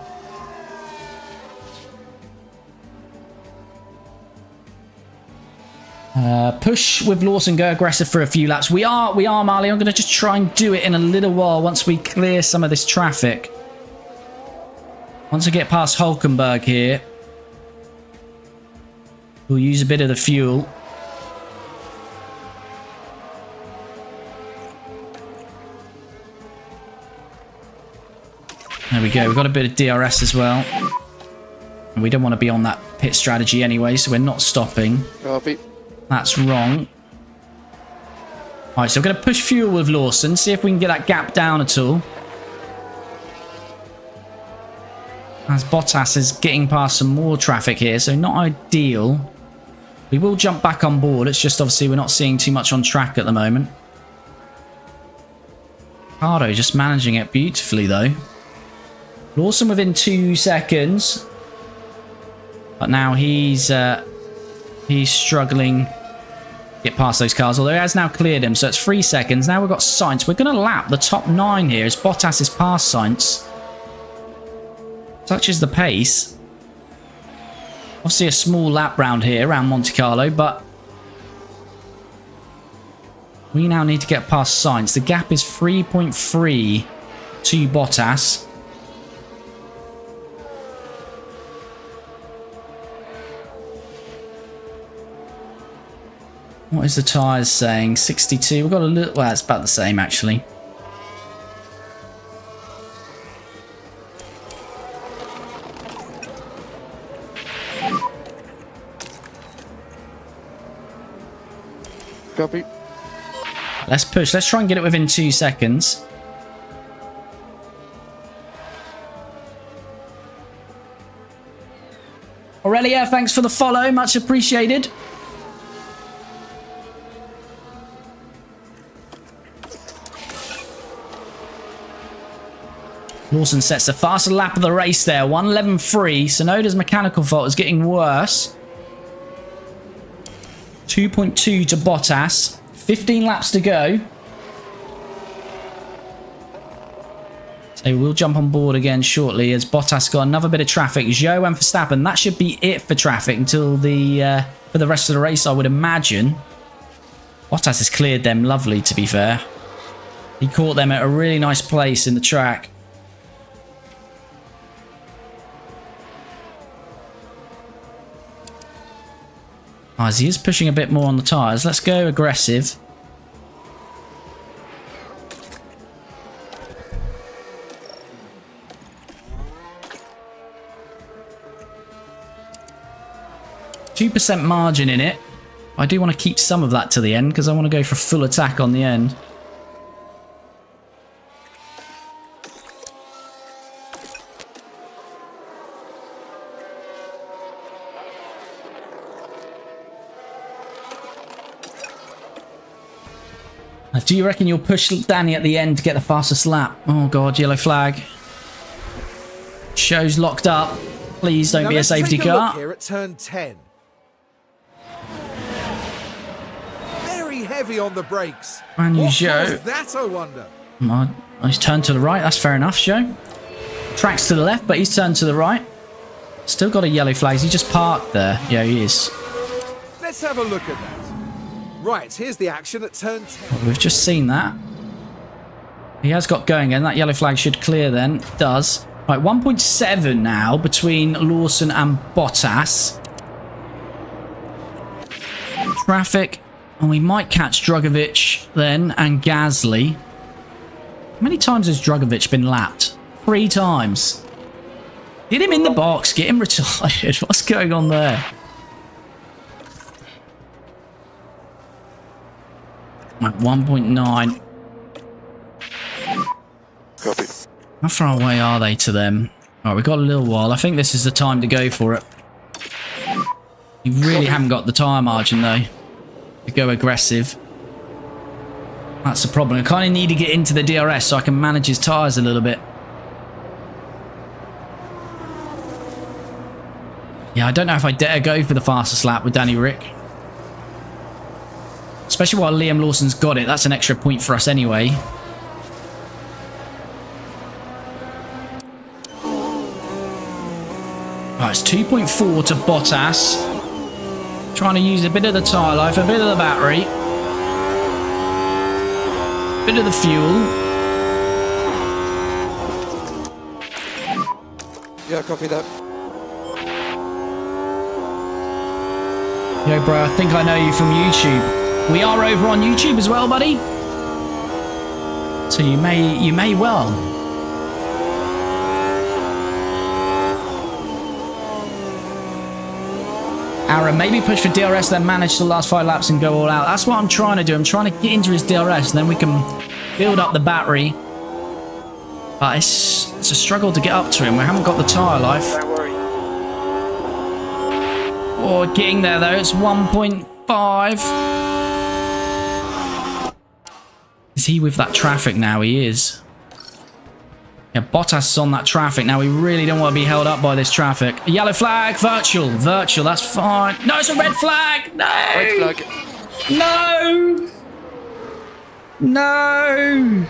Push with Lawson, go aggressive for a few laps. We are, Marley. I'm going to just try and do it in a little while once we clear some of this traffic. Once I get past Hulkenberg here, we'll use a bit of the fuel. There we go. We've got a bit of DRS as well. And we don't want to be on that pit strategy anyway, so we're not stopping. Copy. That's wrong. Alright, so we're going to push fuel with Lawson, see if we can get that gap down at all. As Bottas is getting past some more traffic here, so not ideal. We will jump back on board. It's just obviously we're not seeing too much on track at the moment. Ricciardo just managing it beautifully though. Lawson within 2 seconds. But now he's struggling to get past those cars, although he has now cleared him, so it's 3 seconds. Now we've got Sainz. We're going to lap the top 9 here as Bottas is past Sainz. Such is the pace. Obviously a small lap round here, around Monte Carlo, but we now need to get past Sainz. The gap is 3.3 to Bottas. What is the tyres saying? 62. We've got a little... Well, it's about the same, actually. Copy. Let's push. Let's try and get it within 2 seconds. Aurelia, thanks for the follow. Much appreciated. Lawson sets the faster lap of the race there. 1:11.3. Sonoda's mechanical fault is getting worse. 2.2 to Bottas. 15 laps to go. So we'll jump on board again shortly as Bottas got another bit of traffic. Zhou and Verstappen, that should be it for traffic until the for the rest of the race, I would imagine. Bottas has cleared them lovely, to be fair. He caught them at a really nice place in the track. Oh, as he is pushing a bit more on the tyres, let's go aggressive. %2 margin in it. I do want to keep some of that to the end because I want to go for full attack on the end. Do you reckon you'll push Danny at the end to get the fastest lap? Oh god, yellow flag. Show's locked up. Please don't be a safety car. Here at turn 10. Very heavy on the brakes. And you What Zhou. caused that, I wonder? He's turned to the right. That's fair enough, Zhou. Track's to the left, but he's turned to the right. Still got a yellow flag. He just parked there. Yeah, he is. Let's have a look at that. Right, here's the action at turn 10. Well, we've just seen that. He has got going again. That yellow flag should clear then. It does. Right, 1.7 now between Lawson and Bottas. Traffic. And we might catch Drugovich then and Gasly. How many times has Drugovich been lapped? 3 times. Get him in the box. Get him retired. What's going on there? Right, 1.9. Copy. How far away are they to them? Alright, we've got a little while. I think this is the time to go for it. You really haven't got the tyre margin though to go aggressive. That's the problem. I kind of need to get into the DRS so I can manage his tyres a little bit. Yeah, I don't know if I dare go for the fastest lap with Danny Rick. Especially while Liam Lawson's got it. That's an extra point for us anyway. Right, it's 2.4 to Bottas. Trying to use a bit of the tyre life, a bit of the battery. Bit of the fuel. Yeah, copy that. Yo, bro, I think I know you from YouTube. We are over on YouTube as well, buddy. So you may well. Aaron, maybe push for DRS, then manage the last 5 laps and go all out. That's what I'm trying to do. I'm trying to get into his DRS, and then we can build up the battery. But it's a struggle to get up to him. We haven't got the tyre life. Don't worry. Oh, getting there though. It's 1.5. Is he with that traffic now? He is. Yeah, Bottas is on that traffic. Now we really don't want to be held up by this traffic. A yellow flag, virtual, that's fine. No, it's a red flag. No. Red flag. No. No.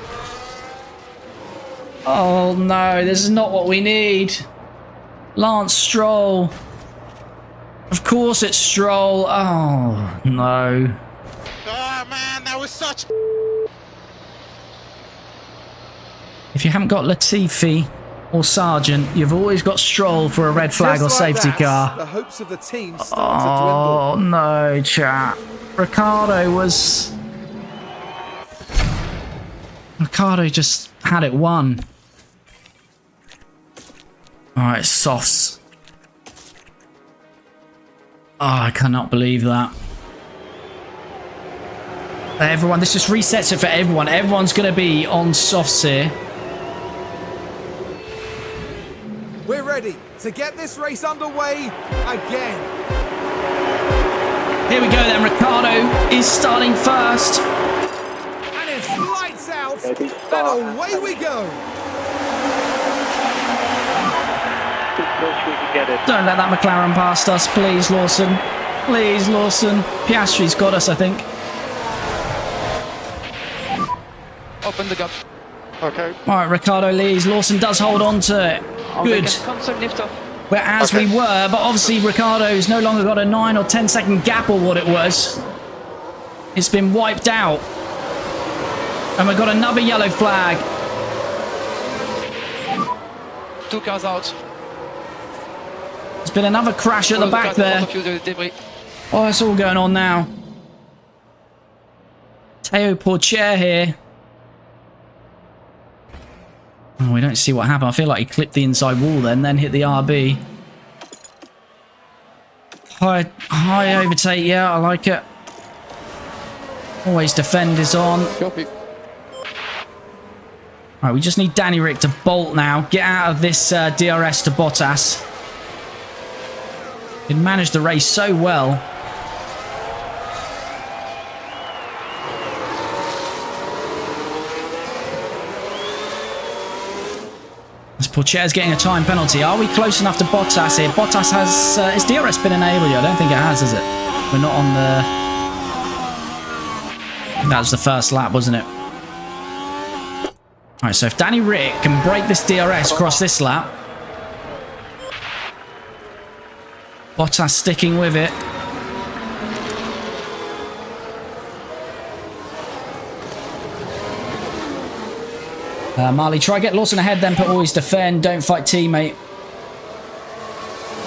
Oh no, this is not what we need. Lance Stroll. Of course it's Stroll. Oh no. Oh man, that was such. If you haven't got Latifi or Sargent, you've always got Stroll for a red flag or Just like safety that, car. The hopes of the team start to Oh dwindle. no, chat. Ricciardo just had it won. Alright, softs. Oh, I cannot believe that. Everyone, this just resets it for everyone. Everyone's going to be on softs here. We're ready to get this race underway again. Here we go then. Ricciardo is starting first. And it's lights out. Ready, And start. away we go. Just push, we can get it. Don't let that McLaren past us, please, Lawson. Please, Lawson. Piastri's got us, I think. Open the gap. Okay. All right, Ricciardo leads. Lawson does hold on to it. Good. Cancel lift off. Whereas we were, but obviously Ricciardo's no longer got a 9 or 10 second gap or what it was. It's been wiped out. And we've got another yellow flag. 2 cars out. There's been another crash at the back there. Oh, it's all going on now. Teo Porcher here. Oh, we don't see what happened. I feel like he clipped the inside wall then hit the RB. High overtake, yeah, I like it. Always defend is on. Copy. Alright, we just need Danny Rick to bolt now. Get out of this DRS to Bottas. He managed the race so well. As Porcher's getting a time penalty. Are we close enough to Bottas here? Bottas has... is DRS been enabled yet? I don't think it has it? We're not on the... I think that was the first lap, wasn't it? Alright, so if Danny Rick can break this DRS across this lap... Bottas sticking with it. Marley, try get Lawson ahead, then put always defend, don't fight teammate.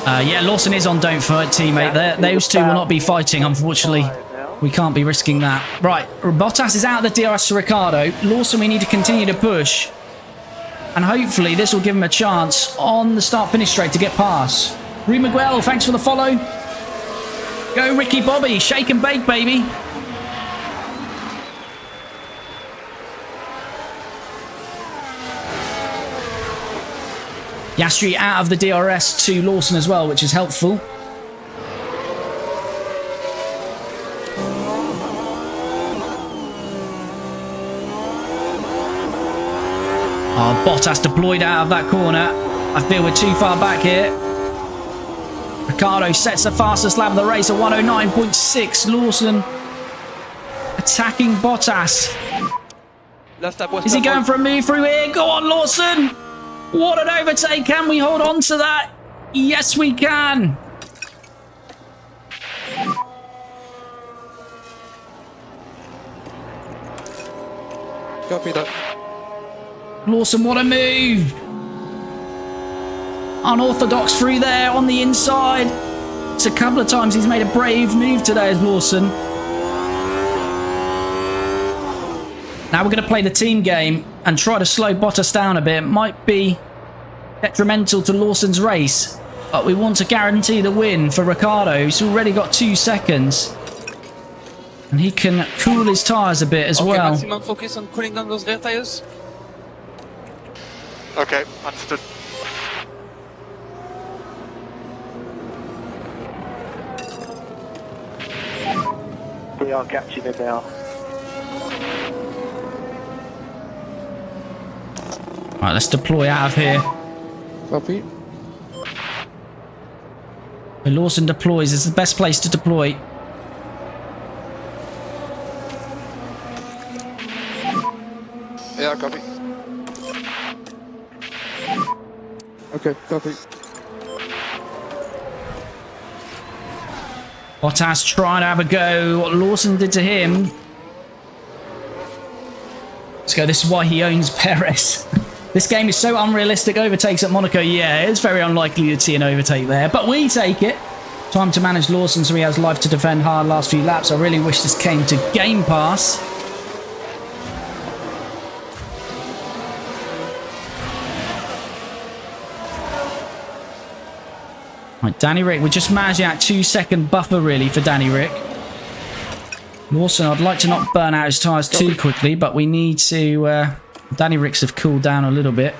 Yeah, Lawson is on don't fight teammate. Those two will not be fighting, unfortunately. We can't be risking that. Right, Bottas is out of the DRS to Ricciardo. Lawson, we need to continue to push. And hopefully this will give him a chance on the start-finish straight to get past. Rue Miguel, thanks for the follow. Go Ricky Bobby, shake and bake, baby. Yastri out of the DRS to Lawson as well, which is helpful. Oh, Bottas deployed out of that corner. I feel we're too far back here. Ricciardo sets the fastest lap of the race at 109.6. Lawson attacking Bottas. Is he going for a move through here? Go on, Lawson! What an overtake! Can we hold on to that? Yes, we can! Copy that. Lawson, what a move! Unorthodox through there on the inside. It's a couple of times he's made a brave move today as Lawson. Now we're going to play the team game and try to slow Bottas down a bit. It might be detrimental to Lawson's race, but we want to guarantee the win for Ricciardo, who's already got 2 seconds. And he can cool his tyres a bit as well. Maximum focus on cooling down those rear tyres. Okay, understood. We are catching it now. Right, let's deploy out of here. Copy. Where Lawson deploys is the best place to deploy. Yeah, copy. Okay, copy. Bottas trying to have a go. What Lawson did to him. Let's go. This is why he owns Perez. This game is so unrealistic. Overtakes at Monaco. Yeah, it's very unlikely to see an overtake there. But we take it. Time to manage Lawson so he has life to defend hard last few laps. I really wish this came to Game Pass. Right, Danny Rick, we're just managing that 2-second buffer really for Danny Rick. Lawson, I'd like to not burn out his tyres too quickly, but we need to... Danny Ricks have cooled down a little bit.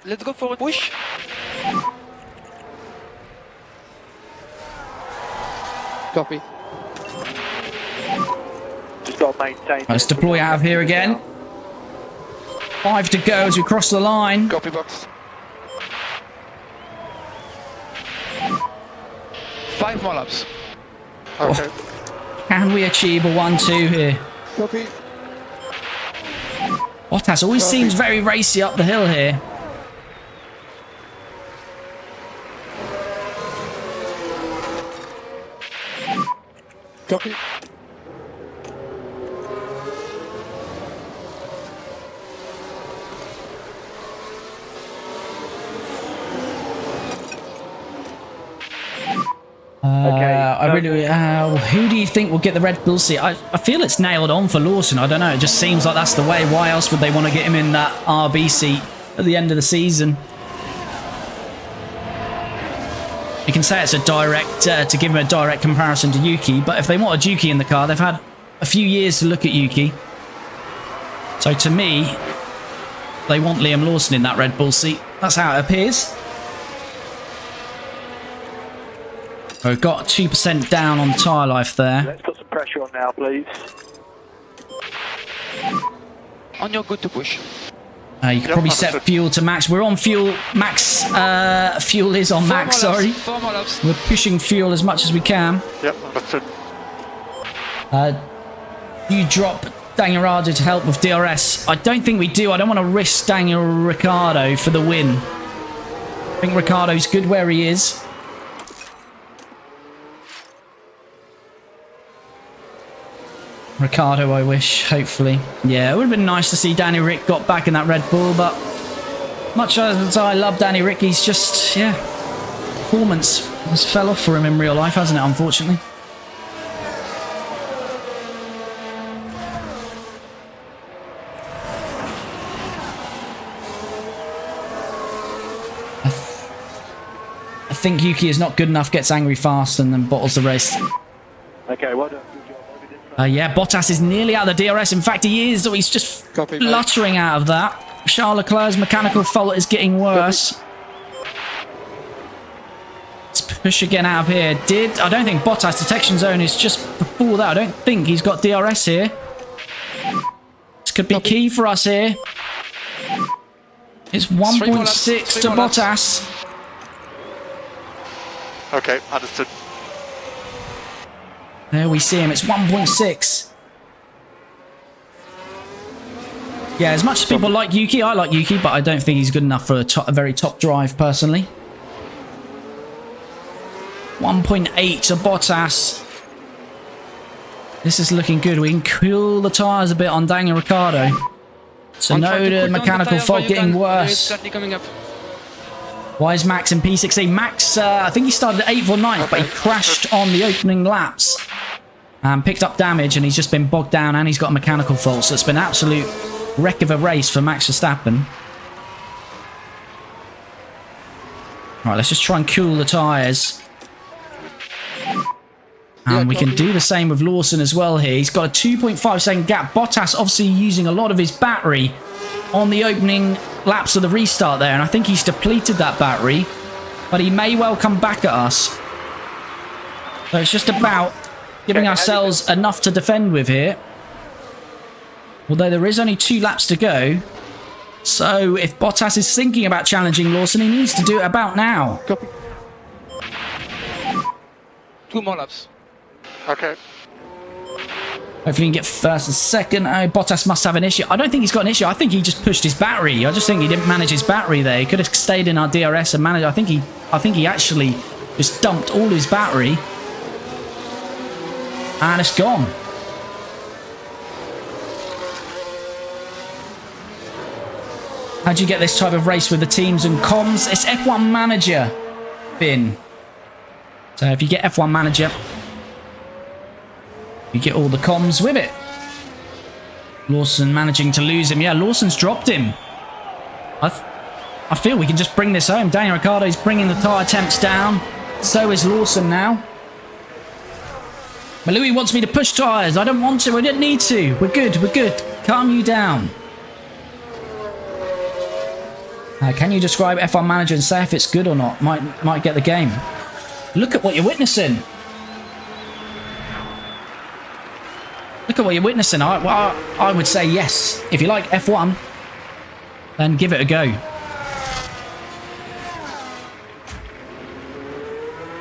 Let's go for a push. Copy. Just got to maintain. Right, let's deploy out of here again. 5 to go as we cross the line. Copy box. 5 more laps. Okay. Can we achieve a 1-2 here? Copy. Bottas always seems very racy up the hill here. Copy. I really. Who do you think will get the Red Bull seat? I feel it's nailed on for Lawson. I don't know. It just seems like that's the way. Why else would they want to get him in that RB seat at the end of the season? You can say it's a direct to give him a direct comparison to Yuki, but if they wanted Yuki in the car, they've had a few years to look at Yuki. So to me, they want Liam Lawson in that Red Bull seat. That's how it appears. We've got 2% down on tyre life there. Let's put some pressure on now, please. On your good to push. You could probably set fuel to max. We're on fuel. Max. Fuel is on max, sorry. 4 more laps. We're pushing fuel as much as we can. Yep, understood. You drop Daniel Ricciardo to help with DRS. I don't think we do. I don't want to risk Daniel Ricciardo for the win. I think Ricciardo's good where he is. Ricciardo, I wish, hopefully. Yeah, it would have been nice to see Danny Rick got back in that Red Bull, but much as I love Danny Rick, he's just, yeah, performance has fell off for him in real life, hasn't it, unfortunately? I think Yuki is not good enough, gets angry fast, and then bottles the race. Okay, well done. Yeah, Bottas is nearly out of the DRS. In fact, he is. So he's just fluttering out of that. Charles Leclerc's mechanical fault is getting worse. Let's push again out of here. I don't think Bottas detection zone is just before that. I don't think he's got DRS here. This could be key for us here. It's 1.6 to Bottas. Okay, understood. There we see him. It's 1.6. Yeah, as much as people like Yuki, I like Yuki, but I don't think he's good enough for a very top drive, personally. 1.8 to Bottas. This is looking good. We can cool the tyres a bit on Daniel Ricciardo. So no, the mechanical fault getting worse. Why is Max in P16? Max, I think he started 8th or 9th, but he crashed on the opening laps and picked up damage, and he's just been bogged down, and he's got a mechanical fault. So it's been an absolute wreck of a race for Max Verstappen. All right, let's just try and cool the tyres. And we can do the same with Lawson as well here. He's got a 2.5 second gap. Bottas obviously using a lot of his battery on the opening laps of the restart there, and I think he's depleted that battery, but he may well come back at us. So it's just about giving ourselves enough to defend with here. Although there is only 2 laps to go. So if Bottas is thinking about challenging Lawson, he needs to do it about now. Copy. 2 more laps. Okay. Hopefully he can get first and second. Oh, Bottas must have an issue. I don't think he's got an issue. I think he just pushed his battery. I just think he didn't manage his battery there. He could have stayed in our DRS and managed. I think he actually just dumped all his battery. And it's gone. How do you get this type of race with the teams and comms? It's F1 Manager, Finn. So if you get F1 Manager, you get all the comms with it. Lawson managing to lose him. Yeah, Lawson's dropped him. I feel we can just bring this home. Daniel Ricciardo's bringing the tyre temps down. So is Lawson now. Malui wants me to push tyres. I don't want to. I don't need to. We're good. We're good. Calm you down. Can you describe F1 Manager and say if it's good or not? Might get the game. Look at what you're witnessing. Look at what you're witnessing. I would say yes. If you like F1, then give it a go.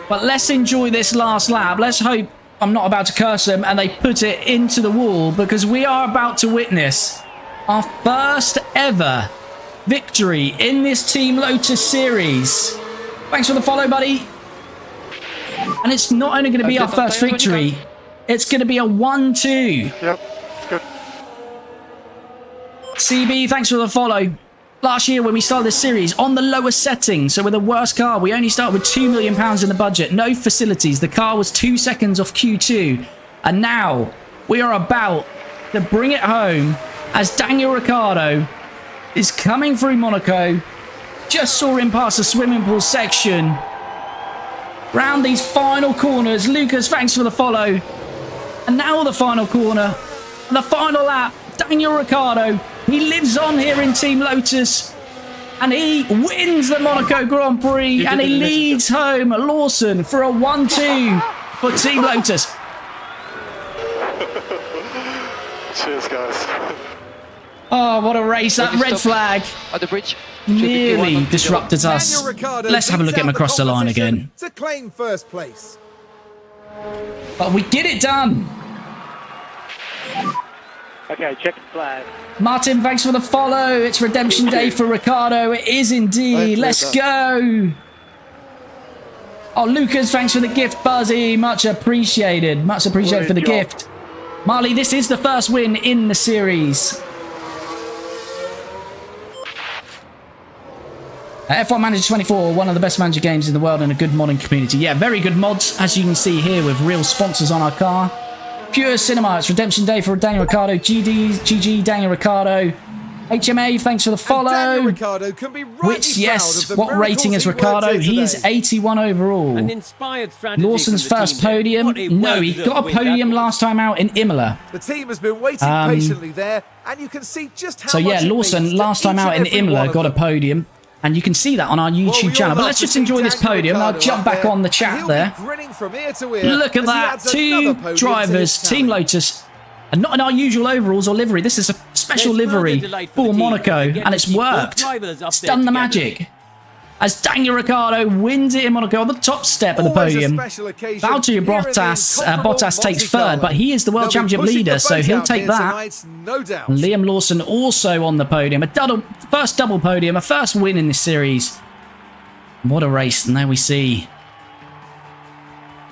But let's enjoy this last lap. Let's hope I'm not about to curse them and they put it into the wall, because we are about to witness Our first ever victory in this Team Lotus series. Thanks for the follow, buddy. And it's not only going to be our first victory, it's going to be a 1-2. Yep, good. CB, thanks for the follow. Last year when we started this series, on the lowest setting, so with the worst car, we only started with £2 million in the budget, no facilities. The car was 2 seconds off Q2. And now we are about to bring it home as Daniel Ricciardo is coming through Monaco. Just saw him pass the swimming pool section. Round these final corners. Lucas, thanks for the follow. And now the final corner. And the final lap. Daniel Ricciardo. He lives on here in Team Lotus. And he wins the Monaco Grand Prix. And he leads home Lawson for a 1-2 for Team Lotus. Cheers, guys. Oh, what a race. That red flag At the bridge. nearly disrupted us. Daniel Ricciardo Let's have a look at him beats out across the line competition again. to claim first place. But we get it done. Okay, check the flag. Martin, thanks for the follow. It's redemption day for Ricciardo. It is indeed. Let's go. Oh, Lucas, thanks for the gift, Buzzy. Much appreciated. Much appreciated for the gift. Marley, this is the first win in the series. F1 Manager 24, one of the best manager games in the world and a good modding community. Yeah, very good mods, as you can see here, with real sponsors on our car. Pure Cinema, it's redemption day for Daniel Ricciardo. GG, Daniel Ricciardo. HMA, thanks for the follow. Daniel Ricciardo can be rightly Which, yes, proud of the what rating is miracles he worked Ricciardo? here He is today. 81 overall. An inspired strategy Lawson's from the first team there. podium. What a No, he well-deserved got a win that podium was. last time out in Imola. The team has been waiting patiently there, and you can see just how So much yeah, it Lawson means to last time each out and in every one Imola of got a them. podium. And you can see that on our YouTube Well, we channel. all But love let's to just see enjoy this Daniel podium. I'll Ricciardo jump up back there, on the and chat he'll there. be grinning from ear to ear Look at as he that. adds Two another podium to drivers, his Team tally. Lotus. And not in our usual overalls or livery. This is a special There's further livery delight for for the team Monaco. as they get And to it's see both worked. drivers up It's there done the together. magic. As Daniel Ricciardo wins it in Monaco on the top step of the Always a podium. special occasion Valtteri here in the Bottas, incomparable Bottas takes Monte third, Carlo. but he is the world They'll be championship pushing leader, the so boat he'll out take here that. tonight, no doubt. And Liam Lawson also on the podium. First double podium, a first win in this series. What a race. And there we see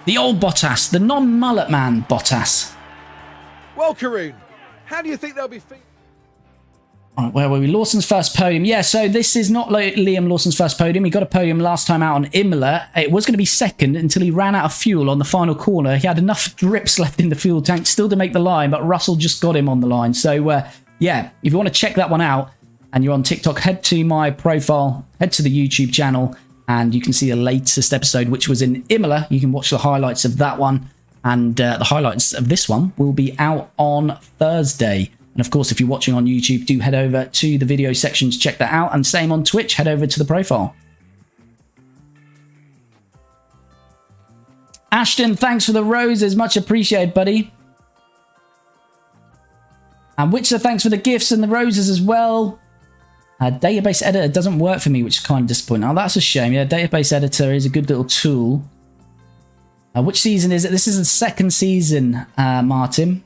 the old Bottas, the non-mullet man Bottas. Well, Karun, how do you think they'll be feeling? Right, where were we? Lawson's first podium. Yeah, so this is not Liam Lawson's first podium. He got a podium last time out on Imola. It was going to be second until he ran out of fuel on the final corner. He had enough drips left in the fuel tank still to make the line, but Russell just got him on the line. So, yeah, if you want to check that one out and you're on TikTok, head to my profile, head to the YouTube channel, and you can see the latest episode, which was in Imola. You can watch the highlights of that one, and the highlights of this one will be out on Thursday. And of course, if you're watching on YouTube, do head over to the video section to check that out. And same on Twitch, head over to the profile. Ashton, thanks for the roses. Much appreciated, buddy. And Witcher, thanks for the gifts and the roses as well. Database editor doesn't work for me, which is kind of disappointing. Oh, that's a shame. Yeah, database editor is a good little tool. Which season is it? This is the second season, Martin.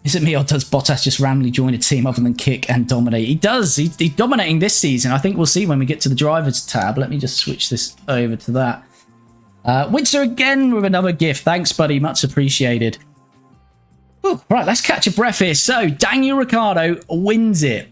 Is it me, or does Bottas just randomly join a team other than kick and dominate? He does. He's dominating this season. I think we'll see when we get to the drivers tab. Let me just switch this over to that. Winter again with another gift. Thanks, buddy. Much appreciated. Ooh, right, let's catch a breath here. So, Daniel Ricciardo wins it.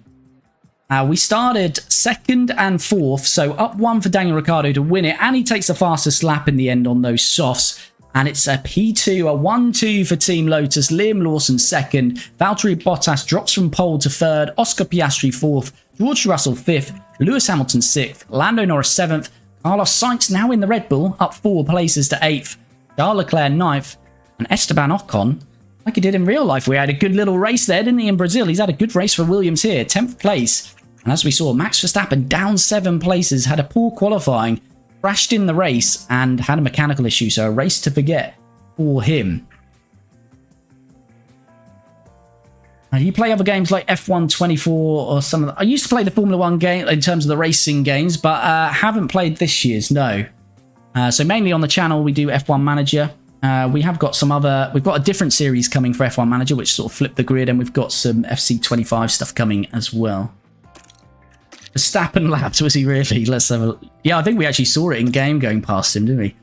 We started second and fourth, so up one for Daniel Ricciardo to win it, and he takes the fastest lap in the end on those softs. And it's a P2, a 1-2 for Team Lotus. Liam Lawson second. Valtteri Bottas drops from pole to third. Oscar Piastri fourth. George Russell fifth. Lewis Hamilton sixth. Lando Norris seventh. Carlos Sainz now in the Red Bull, up 4 places to eighth. Charles Leclerc ninth. And Esteban Ocon, like he did in real life. We had a good little race there, didn't he, in Brazil? He's had a good race for Williams here. 10th place. And as we saw, Max Verstappen down 7 places, had a poor qualifying, crashed in the race and had a mechanical issue, so a race to forget for him. Now, you play other games like F1 24 or some of the... I used to play the Formula 1 game in terms of the racing games, but haven't played this year's, no. So mainly on the channel we do F1 Manager, We have got we've got a different series coming for F1 Manager, which sort of flipped the grid, and we've got some FC25 stuff coming as well. Verstappen laps, was he really? Let's have a... Yeah, I think we actually saw it in game going past him, didn't we?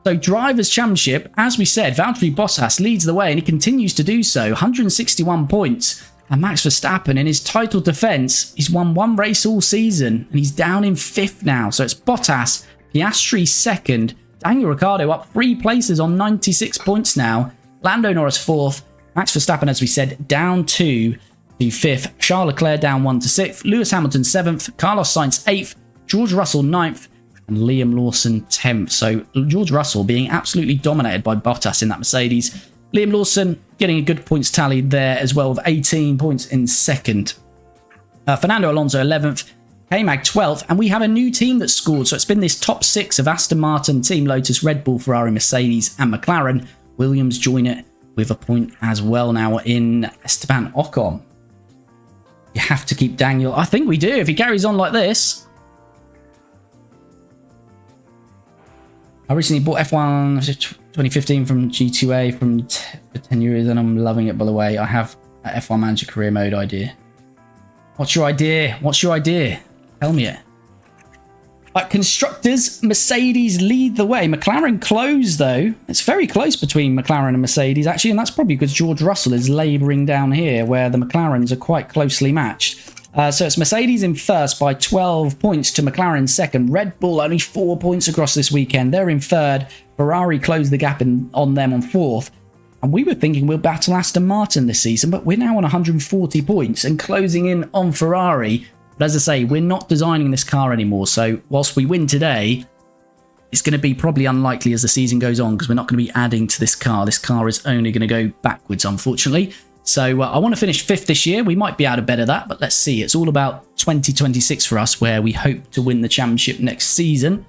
So Drivers' Championship, as we said, Valtteri Bottas leads the way, and he continues to do so. 161 points. And Max Verstappen, in his title defence, he's won one race all season, and he's down in 5th now. So it's Bottas, Piastri 2nd, Daniel Ricciardo up 3 places on 96 points now. Lando Norris 4th. Max Verstappen, as we said, down 2 to 5th. Charles Leclerc down 1 to 6th. Lewis Hamilton 7th. Carlos Sainz 8th. George Russell 9th. And Liam Lawson 10th. So George Russell being absolutely dominated by Bottas in that Mercedes. Liam Lawson getting a good points tally there as well, with 18 points in 2nd. Fernando Alonso 11th. K-Mag 12th, and we have a new team that's scored. So it's been this top 6 of Aston Martin, Team Lotus, Red Bull, Ferrari, Mercedes, and McLaren. Williams join it with a point as well now in Esteban Ocon. You have to keep Daniel. I think we do if he carries on like this. I recently bought F1 2015 from G2A for 10 euros, and I'm loving it, by the way. I have an F1 Manager career mode idea. What's your idea? What's your idea? Tell me it. But constructors, Mercedes lead the way. McLaren close, though. It's very close between McLaren and Mercedes, actually, and that's probably because George Russell is labouring down here, where the McLarens are quite closely matched. So it's Mercedes in 1st by 12 points to McLaren 2nd. Red Bull only 4 points across this weekend. They're in 3rd. Ferrari closed the gap on them on 4th. And we were thinking we'll battle Aston Martin this season, but we're now on 140 points and closing in on Ferrari. But as I say, we're not designing this car anymore. So whilst we win today, it's going to be probably unlikely as the season goes on, because we're not going to be adding to this car. This car is only going to go backwards, unfortunately. So I want to finish 5th this year. We might be able to better that, but let's see. It's all about 2026 for us, where we hope to win the championship next season.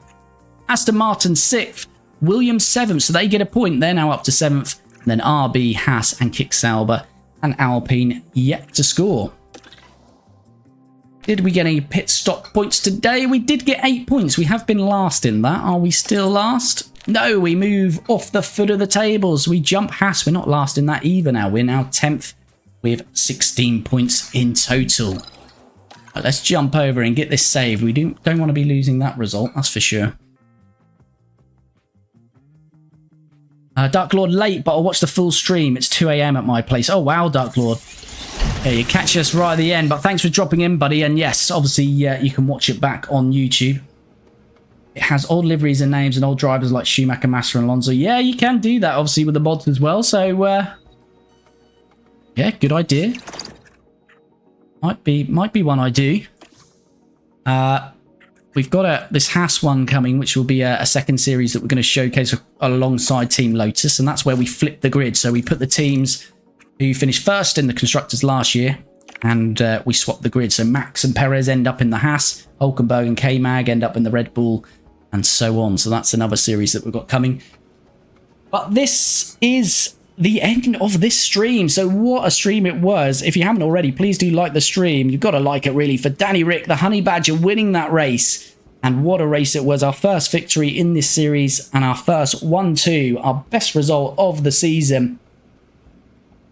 Aston Martin 6th, Williams 7th, so they get a point. They're now up to 7th. And then RB, Haas, and Kick Sauber and Alpine yet to score. Did we get any pit stop points today? We did get 8 points. We have been last in that. Are we still last? No, we move off the foot of the tables. We jump Haas. We're not last in that either now. We're now 10th with 16 points in total. Right, let's jump over and get this saved. We don't want to be losing that result, that's for sure. Dark Lord late, but I'll watch the full stream. It's 2 AM at my place. Oh, wow, Dark Lord. Yeah, you catch us right at the end, but thanks for dropping in, buddy. And yes, obviously, you can watch it back on YouTube. It has old liveries and names and old drivers like Schumacher, Massa, and Alonso. Yeah, you can do that, obviously, with the mods as well. So, yeah, good idea. Might be one I do. We've got this Haas one coming, which will be a second series that we're going to showcase alongside Team Lotus, and that's where we flip the grid. So we put the teams who finished 1st in the Constructors last year, and we swap the grid. So Max and Perez end up in the Haas, Hulkenberg and K-Mag end up in the Red Bull, and so on. So that's another series that we've got coming. But this is the end of this stream. So what a stream it was. If you haven't already, please do like the stream. You've got to like it, really, for Danny Rick, the Honey Badger, winning that race. And what a race it was. Our first victory in this series and our first 1-2, our best result of the season.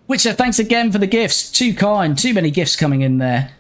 Witcher, thanks again for the gifts. Too kind. Too many gifts coming in there.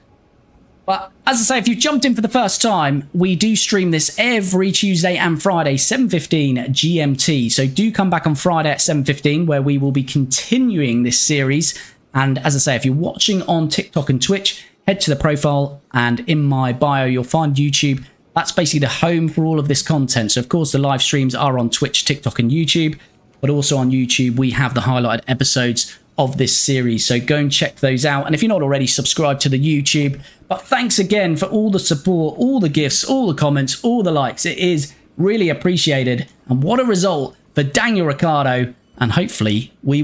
But as I say, if you've jumped in for the first time, we do stream this every Tuesday and Friday, 7:15 GMT. So do come back on Friday at 7:15, where we will be continuing this series. And as I say, if you're watching on TikTok and Twitch, head to the profile, and in my bio, you'll find YouTube. That's basically the home for all of this content. So, of course, the live streams are on Twitch, TikTok, and YouTube. But also on YouTube, we have the highlighted episodes of this series. So go and check those out. And if you're not already, subscribe to the YouTube. But thanks again for all the support, all the gifts, all the comments, all the likes. It is really appreciated. And what a result for Daniel Ricciardo. And hopefully we will